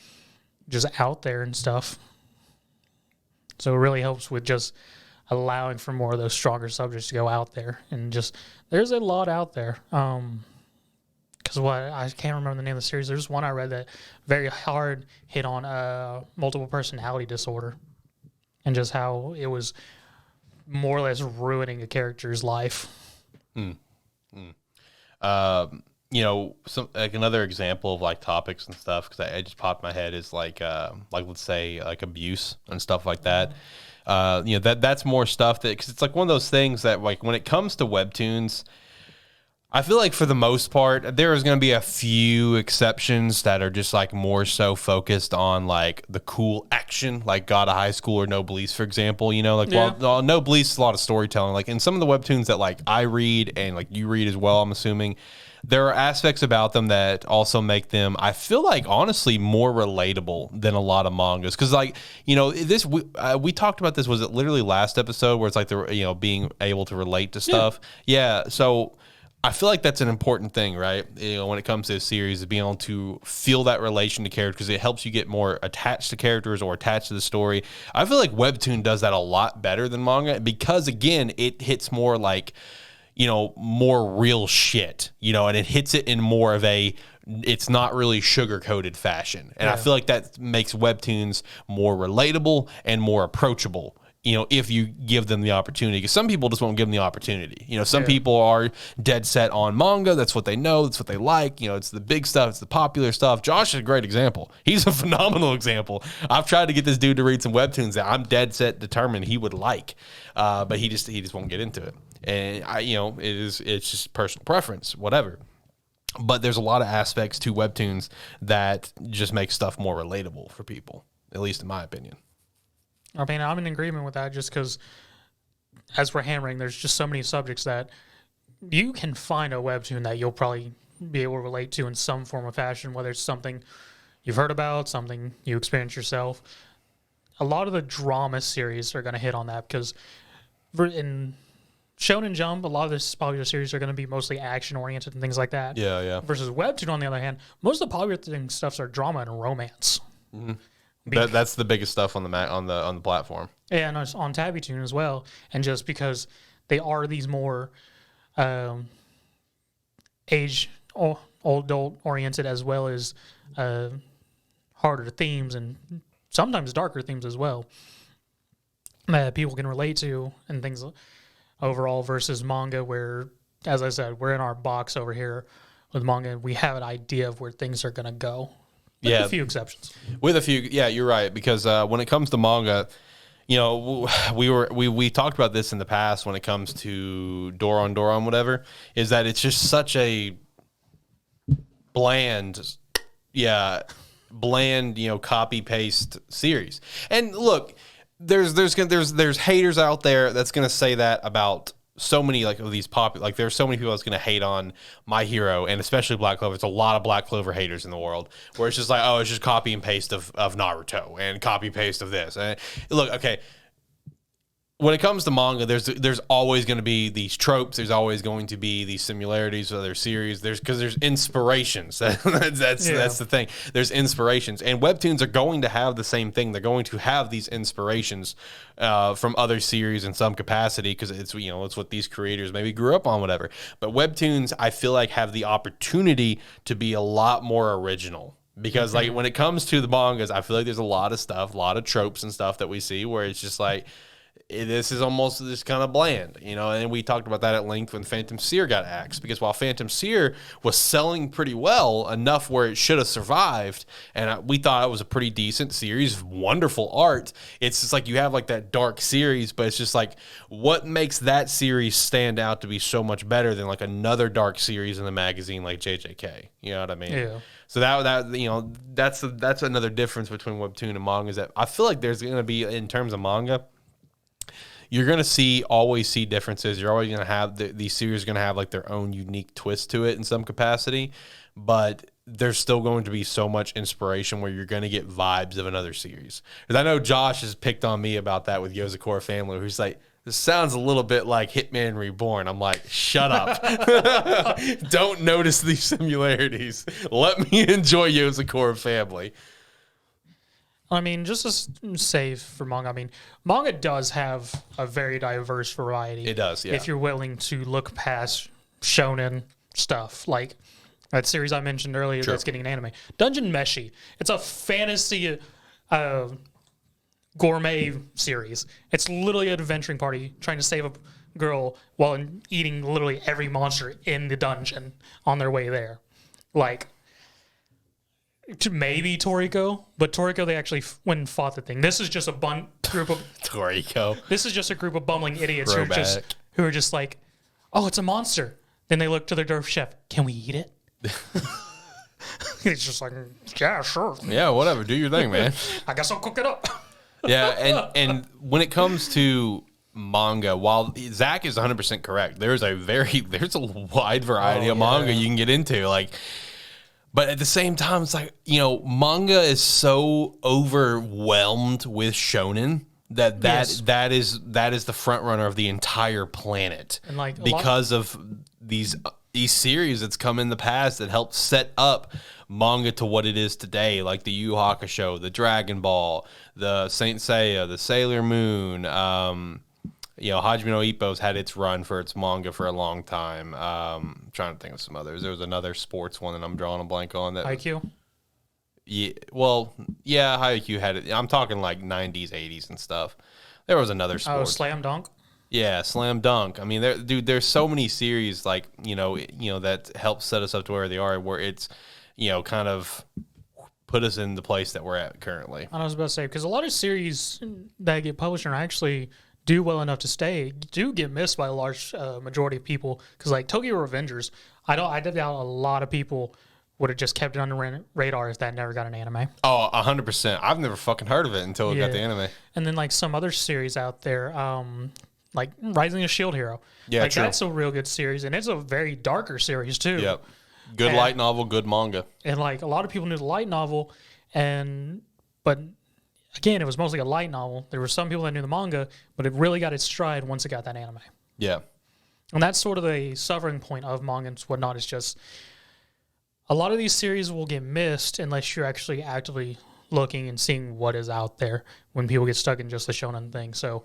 just out there and stuff. So it really helps with just allowing for more of those stronger subjects to go out there. And just, there's a lot out there. Because I can't remember the name of the series. There's one I read that very hard hit on multiple personality disorder, and just how it was more or less ruining a character's life. You know, some like another example of like topics and stuff, because I just popped in my head, is like let's say like abuse and stuff like that. You know, that's more stuff that, because it's like one of those things that like when it comes to webtoons, I feel like for the most part, there is going to be a few exceptions that are just like more so focused on like the cool action, like God of High School or Noblesse, for example. You know, like while Noblesse is a lot of storytelling, like in some of the webtoons that like I read and like you read as well, I'm assuming there are aspects about them that also make them, I feel like, honestly, more relatable than a lot of mangas. Because, like, you know, this we talked about this. Was it literally last episode where it's like the being able to relate to stuff? Yeah. So I feel like that's an important thing, right? You know, when it comes to a series, is being able to feel that relation to characters, because it helps you get more attached to characters or attached to the story. I feel like Webtoon does that a lot better than manga because, again, it hits more like, you know, more real shit, you know, and it hits it in more of a, it's not really sugar-coated fashion. And I feel like that makes Webtoons more relatable and more approachable, you know, if you give them the opportunity. Because some people just won't give them the opportunity. You know, some people are dead set on manga. That's what they know. That's what they like. You know, it's the big stuff. It's the popular stuff. Josh is a great example. He's a phenomenal example. I've tried to get this dude to read some Webtoons that I'm dead set determined he would like, but he just won't get into it. And it's just personal preference, whatever. But there's a lot of aspects to Webtoons that just make stuff more relatable for people, at least in my opinion. I mean, I'm in agreement with that just because, as we're hammering, there's just so many subjects that you can find a Webtoon that you'll probably be able to relate to in some form of fashion, whether it's something you've heard about, something you experience yourself. A lot of the drama series are going to hit on that because in Shonen Jump, a lot of the popular series are going to be mostly action-oriented and things like that. Yeah, yeah. Versus Webtoon, on the other hand, most of the popular stuffs are drama and romance. Mm-hmm. That's the biggest stuff on the platform. Yeah, and on TabbyToon as well. And just because they are these more adult-oriented as well as harder themes and sometimes darker themes as well that people can relate to and things overall versus manga where, as I said, we're in our box over here with manga and we have an idea of where things are going to go. With a few exceptions. With a few, yeah, you're right. Because when it comes to manga, you know, we talked about this in the past when it comes to Doron, whatever, is that it's just such a bland, copy paste series. And look, there's haters out there that's gonna say that about so many of these there's so many people that's going to hate on My Hero and especially Black Clover. There's a lot of Black Clover haters in the world where it's just like, oh, it's just copy and paste of Naruto and copy paste of this. And look, okay, when it comes to manga, there's always going to be these tropes. There's always going to be these similarities with other series. Because there's inspirations. That's the thing. There's inspirations, and Webtoons are going to have the same thing. They're going to have these inspirations from other series in some capacity because it's what these creators maybe grew up on, whatever. But Webtoons, I feel like, have the opportunity to be a lot more original. Because when it comes to the mangas, I feel like there's a lot of stuff, a lot of tropes and stuff that we see where it's just like, this is almost just kind of bland, and we talked about that at length when Phantom Seer got axed, because while Phantom Seer was selling pretty well, enough where it should have survived, and we thought it was a pretty decent series, wonderful art, it's just like you have like that dark series, but it's just like, what makes that series stand out to be so much better than like another dark series in the magazine like JJK? You know what I mean? Yeah. So that's another difference between Webtoon and manga, is that I feel like there's going to be, in terms of manga, you're going to always see differences. You're always going to have these series are going to have like their own unique twist to it in some capacity, but there's still going to be so much inspiration where you're going to get vibes of another series. Because I know Josh has picked on me about that with Yozakura Family, who's like, this sounds a little bit like Hitman Reborn. I'm like, shut up. Don't notice these similarities. Let me enjoy Yozakura Family. I mean, just to say for manga, I mean, manga does have a very diverse variety. It does, yeah. If you're willing to look past shonen stuff, like that series I mentioned earlier that's getting an anime. Dungeon Meshi. It's a fantasy gourmet series. It's literally an adventuring party trying to save a girl while eating literally every monster in the dungeon on their way there. Like, maybe Toriko, but Toriko, they actually went and fought the thing. This is just a group of Toriko. This is just a group of bumbling idiots who are just like, oh, it's a monster. Then they look to their Durf chef. Can we eat it? He's just like, yeah, sure. Yeah, whatever. Do your thing, man. I guess I'll cook it up. Yeah, and when it comes to manga, while Zach is 100% correct, there's a wide variety of manga you can get into. Like, but at the same time, it's like, you know, manga is so overwhelmed with shonen that is the front runner of the entire planet, and like because of these series that's come in the past that helped set up manga to what it is today, like the Yu Yu Hakusho, the Dragon Ball, the Saint Seiya, the Sailor Moon. You know, Hajime no Ippo's had its run for its manga for a long time. I'm trying to think of some others. There was another sports one that I'm drawing a blank on. That IQ? Yeah, well, yeah, Haikyuu had it. I'm talking like 90s, 80s and stuff. There was another sport. Oh, Slam Dunk? Yeah, Slam Dunk. I mean, there's so many series like, you know, that help set us up to where they are, where it's, you know, kind of put us in the place that we're at currently. I was about to say, because a lot of series that get published and actually do well enough to stay do get missed by a large majority of people. Because like Tokyo Revengers, I did doubt a lot of people would have just kept it under radar if that never got an anime. Oh, 100%. I've never fucking heard of it until it got the anime. And then like some other series out there, like Rising of Shield Hero. Yeah, like true. That's a real good series, and it's a very darker series too. Yep. Good light novel, good manga. And like a lot of people knew the light novel, but again, it was mostly a light novel. There were some people that knew the manga, but it really got its stride once it got that anime. Yeah. And that's sort of the suffering point of manga and whatnot. Is just a lot of these series will get missed unless you're actually actively looking and seeing what is out there when people get stuck in just the shonen thing. So,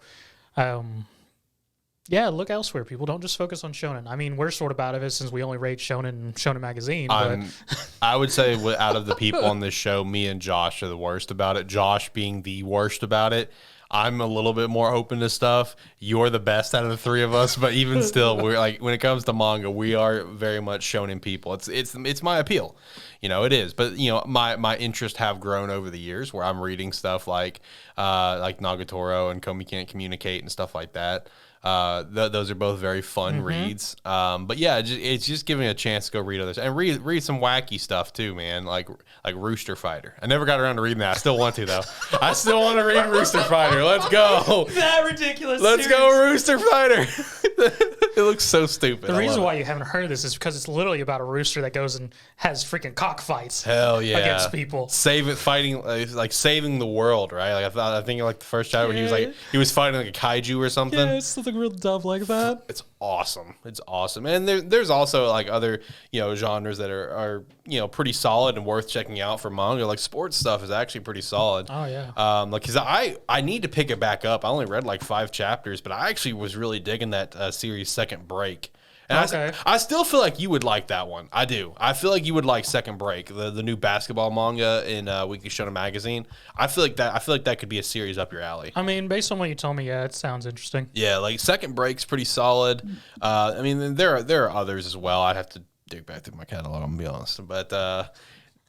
yeah, look elsewhere, people. Don't just focus on shonen. I mean, we're sort of out of it since we only rate shonen and Shonen Magazine. But I would say out of the people on this show, me and Josh are the worst about it. Josh being the worst about it. I'm a little bit more open to stuff. You're the best out of the three of us, but even still, we're like, when it comes to manga, we are very much shonen people. It's my appeal, you know. It is, but you know, my interests have grown over the years, where I'm reading stuff like Nagatoro and Komi Can't Communicate and stuff like that. Those are both very fun reads. But yeah, it's just giving a chance to go read others and read some wacky stuff too, man. Like Rooster Fighter. I never got around to reading that. I still want to though. I still want to read Rooster Fighter. Let's go. that ridiculous. Let's go, Rooster Fighter. It looks so stupid. The reason why you haven't heard of this is because it's literally about a rooster that goes and has freaking cockfights. Hell yeah. Against people. Fighting like saving the world, right? Like I think like the first chapter where he was fighting like a kaiju or something. Yeah, it's something real dumb like that. It's awesome. It's awesome. And there's also like other, you know, genres that are you know, pretty solid and worth checking out for manga. Like sports stuff is actually pretty solid. Oh yeah. Like, cause I need to pick it back up. I only read like 5 chapters, but I actually was really digging that series Second Break. And I still feel like you would like that one. I do. I feel like you would like Second Break, the new basketball manga in Weekly Shonen Magazine. I feel like that could be a series up your alley. I mean, based on what you told me, yeah, it sounds interesting. Yeah, like Second Break's pretty solid. I mean, there are others as well. I'd have to dig back through my catalog, I'm gonna be honest. But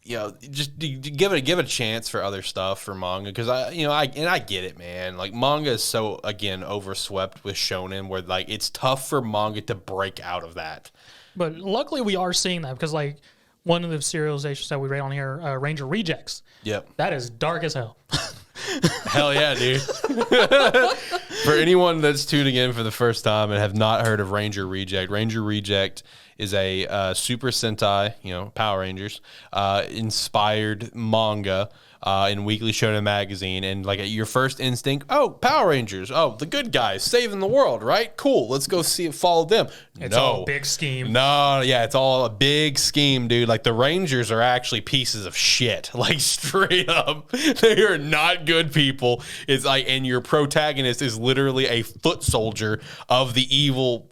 you know, just give it a chance for other stuff for manga, because I get it, man. Like manga is so, again, overswept with shonen, where like it's tough for manga to break out of that. But luckily we are seeing that, because like one of the serializations that we rate on here, Ranger Rejects. Yep. That is dark as hell. Hell yeah, dude. For anyone that's tuning in for the first time and have not heard of Ranger Reject is a Super Sentai, you know, Power Rangers, inspired manga in Weekly Shonen Magazine. And like your first instinct, oh, Power Rangers, oh, the good guys saving the world, right? Cool, let's go follow them. It's all a big scheme. No, yeah, it's all a big scheme, dude. Like the Rangers are actually pieces of shit, like straight up. They are not good people. It's like, and your protagonist is literally a foot soldier of the evil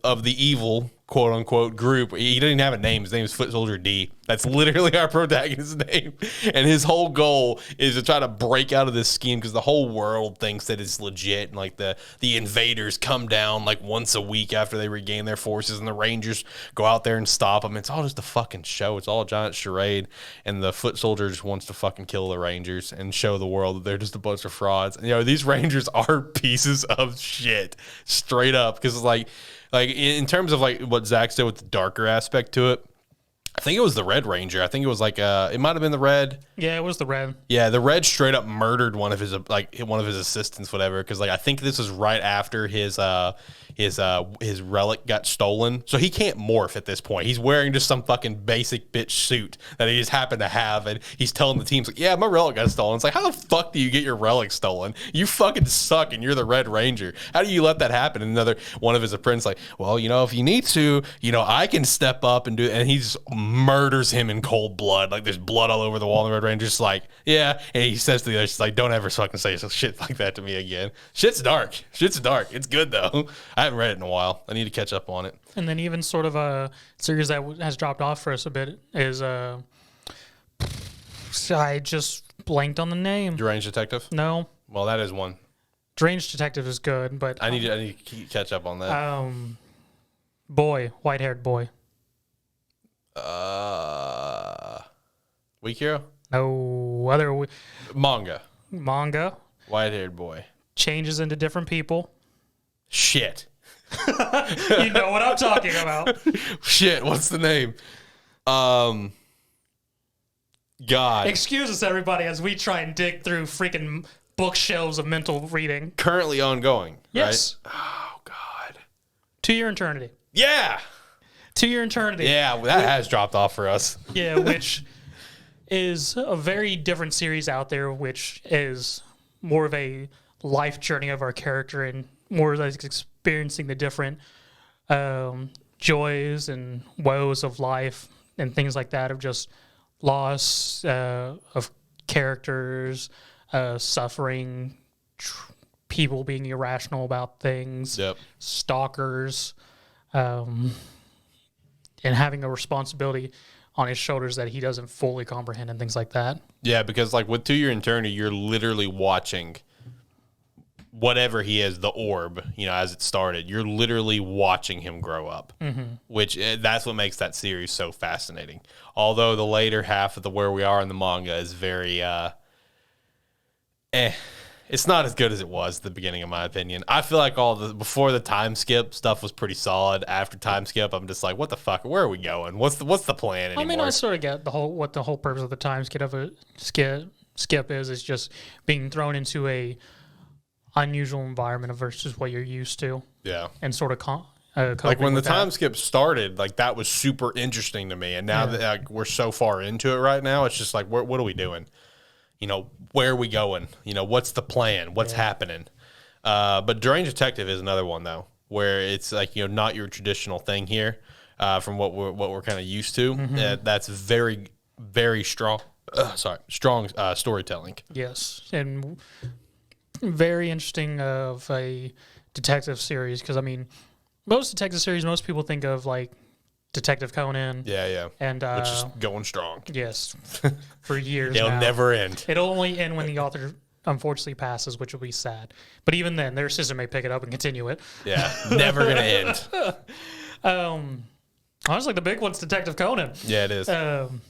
quote unquote group. He doesn't even have a name. His name is Foot Soldier D. That's literally our protagonist's name. And his whole goal is to try to break out of this scheme because the whole world thinks that it's legit. And like the invaders come down like once a week after they regain their forces, and the Rangers go out there and stop them. It's all just a fucking show. It's all a giant charade. And the foot soldier just wants to fucking kill the Rangers and show the world that they're just a bunch of frauds. And, these Rangers are pieces of shit, straight up. Because like in terms of like what Zach said with the darker aspect to it, I think it was the Red Ranger. I think it was like it might have been the Red. Yeah, it was the Red. Yeah, the Red straight up murdered one of his assistants, whatever. Because like I think this was right after his relic got stolen, so he can't morph at this point. He's wearing just some fucking basic bitch suit that he just happened to have, and he's telling the teams like, "Yeah, my relic got stolen." It's like, how the fuck do you get your relic stolen? You fucking suck, and you're the Red Ranger. How do you let that happen? And another one of his apprentices like, "Well, if you need to, I can step up and do it." And he just murders him in cold blood. Like there's blood all over the wall. And the Red Ranger's like, "Yeah," and he says to the others, like, "Don't ever fucking say some shit like that to me again." Shit's dark. It's good though. I haven't read it in a while. I need to catch up on it. And then even sort of a series that has dropped off for us a bit is I just blanked on the name. Deranged Detective? No. Well, that is one. Deranged Detective is good, but I need to catch up on that. White-haired boy. Weak Hero? No other Manga. White-haired boy. Changes into different people. Shit. You know what I'm talking about. Shit, what's the name? God. Excuse us, everybody, as we try and dig through freaking bookshelves of mental reading. Currently ongoing, yes. Right? Oh, God. 2 Year Eternity. Yeah. 2 Year Eternity. Yeah, that has dropped off for us. Yeah, which is a very different series out there, which is more of a life journey of our character and more like experiencing the different joys and woes of life and things like that, of just loss of characters, suffering, people being irrational about things, stalkers, and having a responsibility on his shoulders that he doesn't fully comprehend and things like that. Yeah, because like with 2 Year Eternity, you're literally watching whatever he is, the orb, as it started, you're literally watching him grow up, which that's what makes that series so fascinating. Although the later half of where we are in the manga is very, it's not as good as it was at the beginning, in my opinion. I feel like before the time skip stuff was pretty solid. After time skip, I'm just like, what the fuck? Where are we going? What's the plan anymore? I mean, I sort of get what the whole purpose of the time skip is just being thrown into a unusual environment versus what you're used to. Yeah. And sort of like when the time skip started, like that was super interesting to me. And now that like, we're so far into it right now, it's just like, what are we doing? Where are we going? What's the plan? What's happening? But Deranged Detective is another one though, where it's like, not your traditional thing here, from what we're kind of used to. That's very, very strong. Strong storytelling. Yes. And very interesting of a detective series, because I mean, most detective series, most people think of like Detective Conan. Yeah. And which is going strong. Yes, for years. It'll never end. It'll only end when the author unfortunately passes, which will be sad. But even then, their system may pick it up and continue it. Yeah, never gonna end. Honestly, the big one's Detective Conan. Yeah, it is. And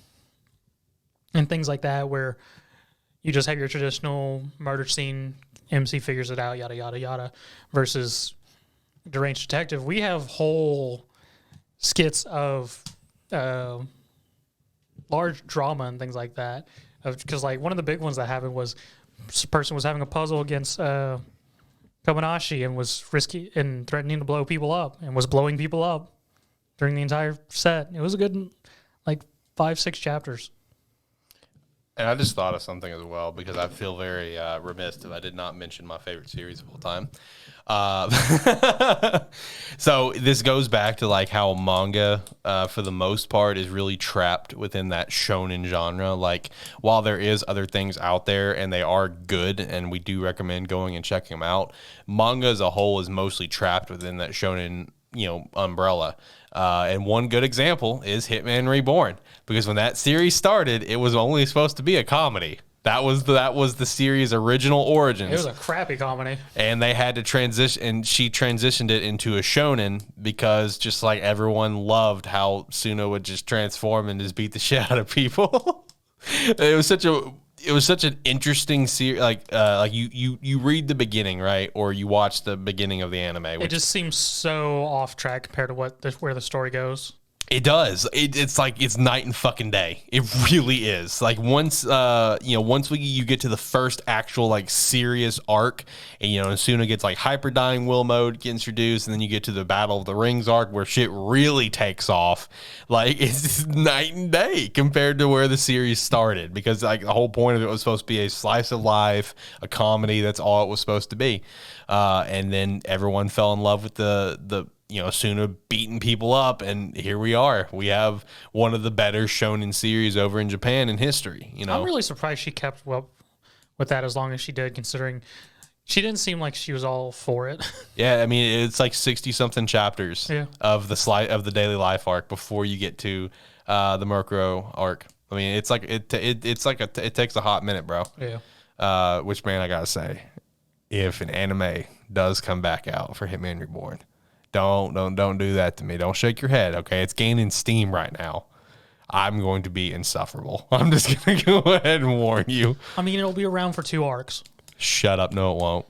things like that, where you just have your traditional murder scene, MC figures it out, yada, yada, yada, versus Deranged Detective. We have whole skits of large drama and things like that. Because, like, one of the big ones that happened was this person was having a puzzle against Kobayashi and was risky and threatening to blow people up and was blowing people up during the entire set. It was a good, like, 5-6 chapters. And I just thought of something as well, because I feel very remiss if I did not mention my favorite series of all time. So this goes back to like how manga, for the most part, is really trapped within that shonen genre. Like, while there is other things out there and they are good, and we do recommend going and checking them out, manga as a whole is mostly trapped within that shonen umbrella. And one good example is Hitman Reborn, because when that series started, it was only supposed to be a comedy. That was the series' original origins. It was a crappy comedy. And they had to transition, and she transitioned it into a shonen because just like everyone loved how Suna would just transform and just beat the shit out of people. It was such an interesting series. Like you read the beginning, right, or you watch the beginning of the anime. It just seems so off track compared to where the story goes. It does. It's like it's night and fucking day. It really is. Like once you get to the first actual like serious arc, and Suna gets like hyper dying will mode gets introduced, and then you get to the Battle of the Rings arc where shit really takes off. Like it's just night and day compared to where the series started, because like the whole point of it was supposed to be a slice of life, a comedy. That's all it was supposed to be. And then everyone fell in love with the Suna beating people up, and here we are. We have one of the better shonen series over in Japan in history. I'm really surprised she kept up with that as long as she did, considering she didn't seem like she was all for it. Yeah, I mean it's like 60-something chapters of the daily life arc before you get to the Murkrow arc. I mean it's like it takes a hot minute, bro. Yeah. Which, man, I gotta say, if an anime does come back out for Hitman Reborn, Don't do that to me. Don't shake your head, okay? It's gaining steam right now. I'm going to be insufferable. I'm just going to go ahead and warn you. I mean, it'll be around for 2 arcs. Shut up. No, it won't.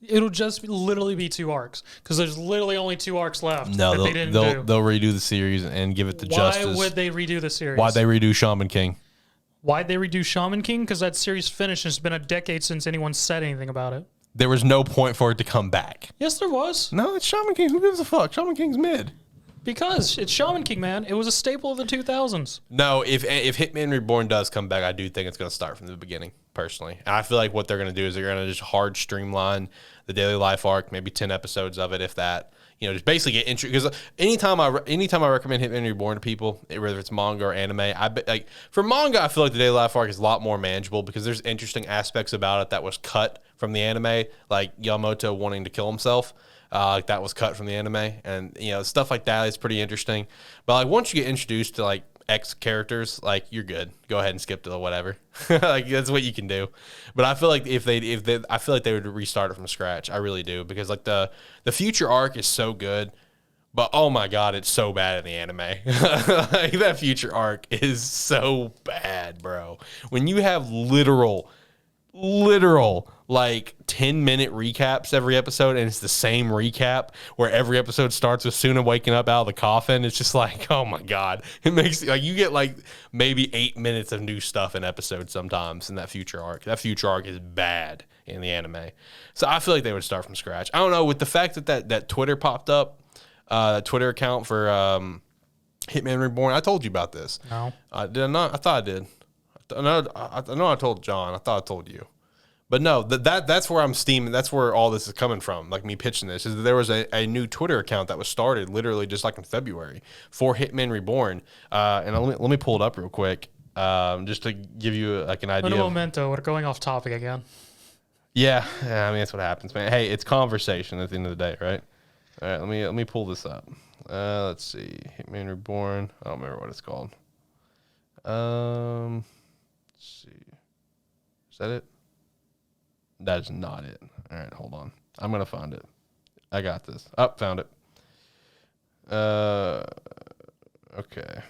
It'll just literally be 2 arcs, because there's literally only 2 arcs left. No, they'll redo the series and give it the justice. Why would they redo the series? Why'd they redo Shaman King? Why'd they redo Shaman King? Because that series finished, and it's been a decade since anyone said anything about it. There was no point for it to come back. Yes, there was. No, it's Shaman King. Who gives a fuck? Shaman King's mid. Because it's Shaman King, man. It was a staple of the 2000s. No, if Hitman Reborn does come back, I do think it's going to start from the beginning, personally. And I feel like what they're going to do is they're going to just hard streamline the daily life arc, maybe 10 episodes of it, if that. Just basically get intro. Because anytime I recommend Hitman Reborn to people, whether it's manga or anime, for manga, I feel like the daily life arc is a lot more manageable because there's interesting aspects about it that was cut from the anime, like Yamamoto wanting to kill himself. That was cut from the anime, and stuff like that is pretty interesting. But like once you get introduced to like X characters, like you're good. Go ahead and skip to the whatever. Like that's what you can do. But I feel like I feel like they would restart it from scratch. I really do, because like the future arc is so good, but oh my god, it's so bad in the anime. Like that future arc is so bad, bro. When you have literal like 10-minute recaps every episode, and it's the same recap where every episode starts with Suna waking up out of the coffin. It's just like, oh my god, it makes like you get like maybe 8 minutes of new stuff in episodes sometimes in that future arc. That future arc is bad in the anime, so I feel like they would start from scratch. I don't know, with the fact that Twitter popped up, that Twitter account for Hitman Reborn. I told you about this. No, did I not? I thought I did. I know I told John. I thought I told you. But no, that's where I'm steaming. That's where all this is coming from. Like me pitching this, is that there was a new Twitter account that was started literally just like in February for Hitman Reborn. And let me pull it up real quick, just to give you like an idea. Un momento, we're going off topic again. Yeah, I mean that's what happens, man. Hey, it's conversation at the end of the day, right? All right, let me pull this up. Let's see, Hitman Reborn. I don't remember what it's called. Let's see, is that it? That is not it. All right, hold on. I'm going to find it. I got this. Oh, found it. Okay.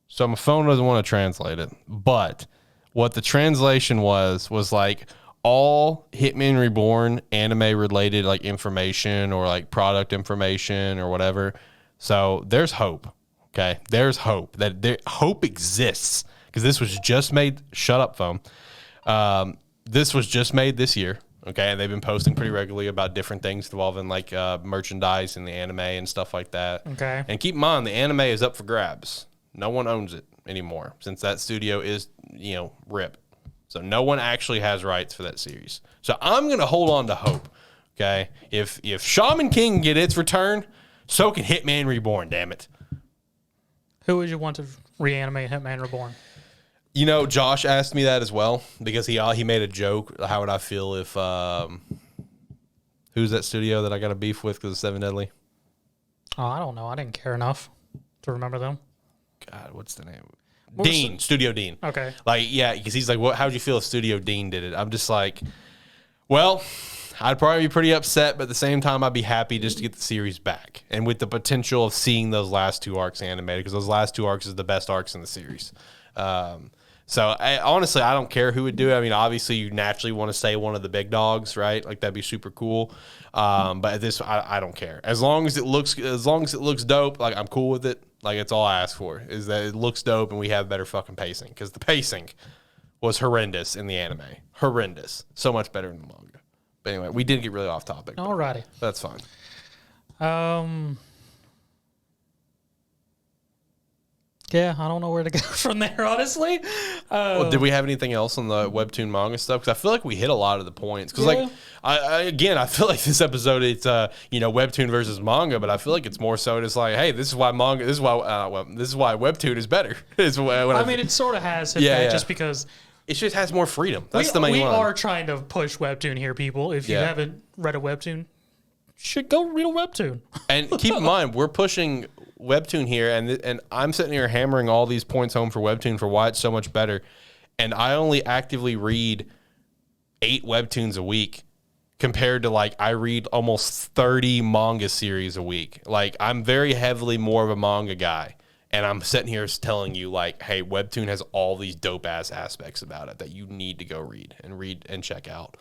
So my phone doesn't want to translate it, but what the translation was like all Hitman Reborn anime related like information or like product information or whatever. So there's hope. Okay. There's hope hope exists, because this was just made. Shut up, phone. This was just made this year, okay? And they've been posting pretty regularly about different things involving like merchandise and the anime and stuff like that. Okay. And keep in mind, the anime is up for grabs. No one owns it anymore, since that studio is, RIP. So no one actually has rights for that series. So I'm going to hold on to hope, okay? If Shaman King can get its return, so can Hitman Reborn, damn it. Who would you want to reanimate Hitman Reborn? Josh asked me that as well, because he made a joke. How would I feel if who's that studio that I got a beef with because of Seven Deadly? Oh, I don't know. I didn't care enough to remember them. God, what's the name? What was Dean, Studio Dean. Okay. Like, yeah, because he's like, how'd you feel if Studio Dean did it? I'm just like, well, I'd probably be pretty upset, but at the same time, I'd be happy just to get the series back. And with the potential of seeing those last 2 arcs animated, because those last 2 arcs is the best arcs in the series. So honestly, I don't care who would do it. I mean, obviously, you naturally want to say one of the big dogs, right? Like that'd be super cool. But at this, I don't care. As long as it looks dope, like I'm cool with it. Like it's all I ask for is that it looks dope and we have better fucking pacing, because the pacing was horrendous in the anime. Horrendous. So much better in the manga. But anyway, we did get really off topic. Alrighty. That's fine. Yeah, I don't know where to go from there, honestly. Well, did we have anything else on the Webtoon manga stuff? Because I feel like we hit a lot of the points. Because, like, I feel like this episode, it's, Webtoon versus manga, but I feel like it's more so just like, hey, this is why Webtoon is better. I mean, it sort of has hit that just because it just has more freedom. That's the main one. We are trying to push Webtoon here, people. If you haven't read a Webtoon, you should go read a Webtoon. And keep in mind, we're pushing Webtoon here, and I'm sitting here hammering all these points home for Webtoon for why it's so much better. And I only actively read 8 Webtoons a week compared to, like, I read almost 30 manga series a week. Like, I'm very heavily more of a manga guy. And I'm sitting here telling you, like, hey, Webtoon has all these dope-ass aspects about it that you need to go read and check out.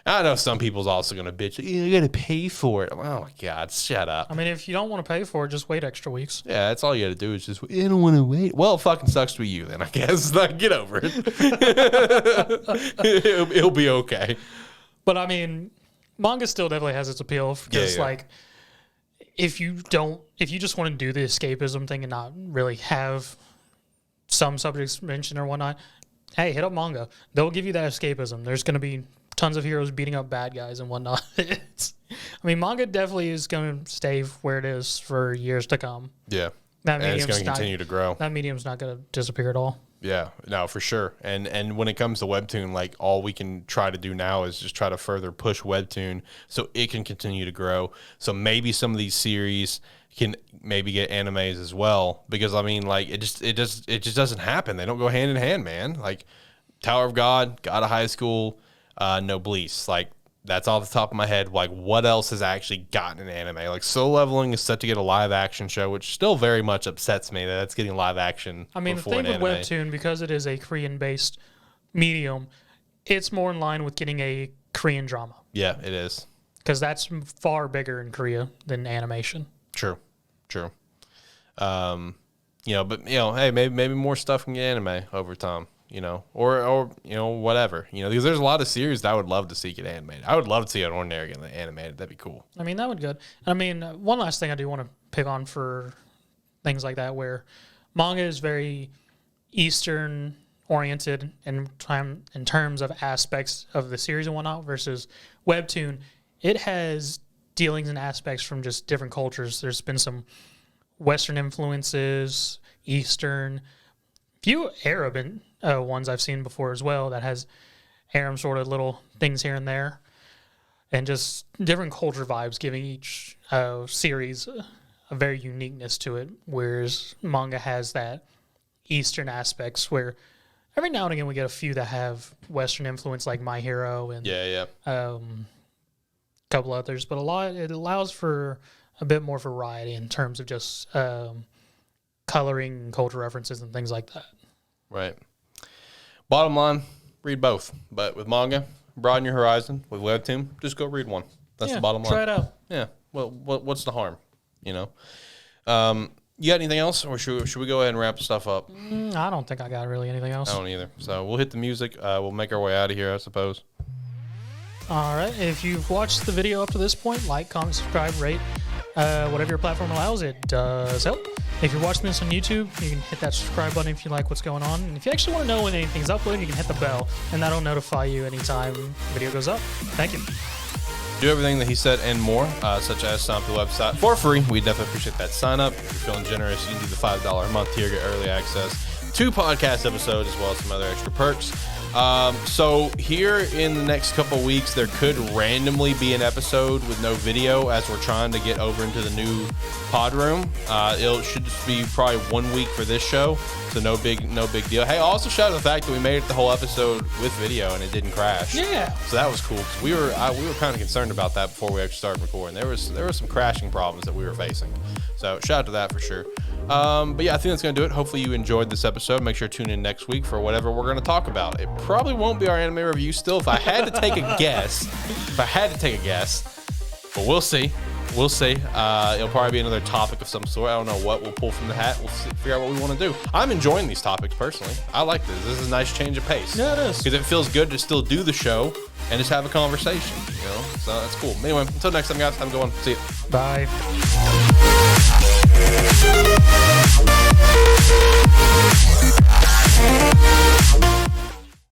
I know some people's also going to bitch, you got to pay for it. Oh, my God, shut up. I mean, if you don't want to pay for it, just wait extra weeks. Yeah, that's all you got to do is just, I don't want to wait. Well, it fucking sucks to be you then, I guess. Like, get over it. It'll be okay. But, I mean, manga still definitely has its appeal because, like, if you just want to do the escapism thing and not really have some subjects mentioned or whatnot, hey, hit up manga. They'll give you that escapism. There's going to be tons of heroes beating up bad guys and whatnot. Manga definitely is going to stay where it is for years to come. Yeah. And it's going to continue to grow. That medium's not going to disappear at all. Yeah, no, for sure. And when it comes to Webtoon, like, all we can try to do now is just try to further push Webtoon so it can continue to grow. So maybe some of these series can maybe get animes as well, because I mean, like, it just doesn't happen. They don't go hand in hand, man. Like Tower of God, God of High School, Noblesse, like, that's off the top of my head. Like, what else has actually gotten an anime? Like, Solo Leveling is set to get a live action show, which still very much upsets me that it's getting live action. I mean, the thing with Webtoon, because it is a Korean-based medium, it's more in line with getting a Korean drama. Yeah, it is. Because that's far bigger in Korea than animation. True. But hey, maybe more stuff can get anime over time. Or whatever, because there's a lot of series that I would love to see get animated. I would love to see an Ordinary get animated. That'd be cool. I mean, that would be good. I mean, one last thing I do want to pick on for things like that, where manga is very Eastern oriented in terms of aspects of the series and whatnot, versus Webtoon, it has dealings and aspects from just different cultures. There's been some Western influences, Eastern, few Arab ones I've seen before as well, that has harem sort of little things here and there, and just different culture vibes, giving each series a very uniqueness to it, whereas manga has that Eastern aspects where every now and again we get a few that have Western influence, like My Hero and a couple others, but it allows for a bit more variety in terms of just coloring, culture references, and things like that. Right. Bottom line, read both. But with manga, broaden your horizon. With Webtoon, just go read one. That's the bottom line. Try it out. Yeah. Well, what's the harm? You got anything else, or should we go ahead and wrap stuff up? I don't think I got really anything else. I don't either. So we'll hit the music. We'll make our way out of here, I suppose. All right. If you've watched the video up to this point, like, comment, subscribe, rate. Whatever your platform allows, it does help. If you're watching this on YouTube, you can hit that subscribe button if you like what's going on. And if you actually want to know when anything's uploaded, you can hit the bell, and that'll notify you anytime the video goes up. Thank you. Do everything that he said and more, such as sign up to the website for free. We definitely appreciate that sign up. If you're feeling generous, you can do the $5 a month tier, get early access, 2 podcast episodes, as well as some other extra perks. So here in the next couple weeks, there could randomly be an episode with no video as we're trying to get over into the new pod room. It should just be probably 1 week for this show, so no big deal. Hey, also shout out the fact that we made it the whole episode with video and it didn't crash. Yeah. So that was cool, because we were kind of concerned about that before we actually started recording. There was some crashing problems that we were facing. So shout out to that for sure. But yeah, I think that's going to do it. Hopefully you enjoyed this episode. Make sure to tune in next week for whatever we're going to talk about. It probably won't be our anime review still, if I had to take a guess. But we'll see. It'll probably be another topic of some sort. I don't know what we'll pull from the hat. We'll figure out what we want to do. I'm enjoying these topics personally. I like this. This is a nice change of pace. Yeah, it is. Because it feels good to still do the show and just have a conversation, So that's cool. Anyway, until next time, guys, have a good one. See you. Bye.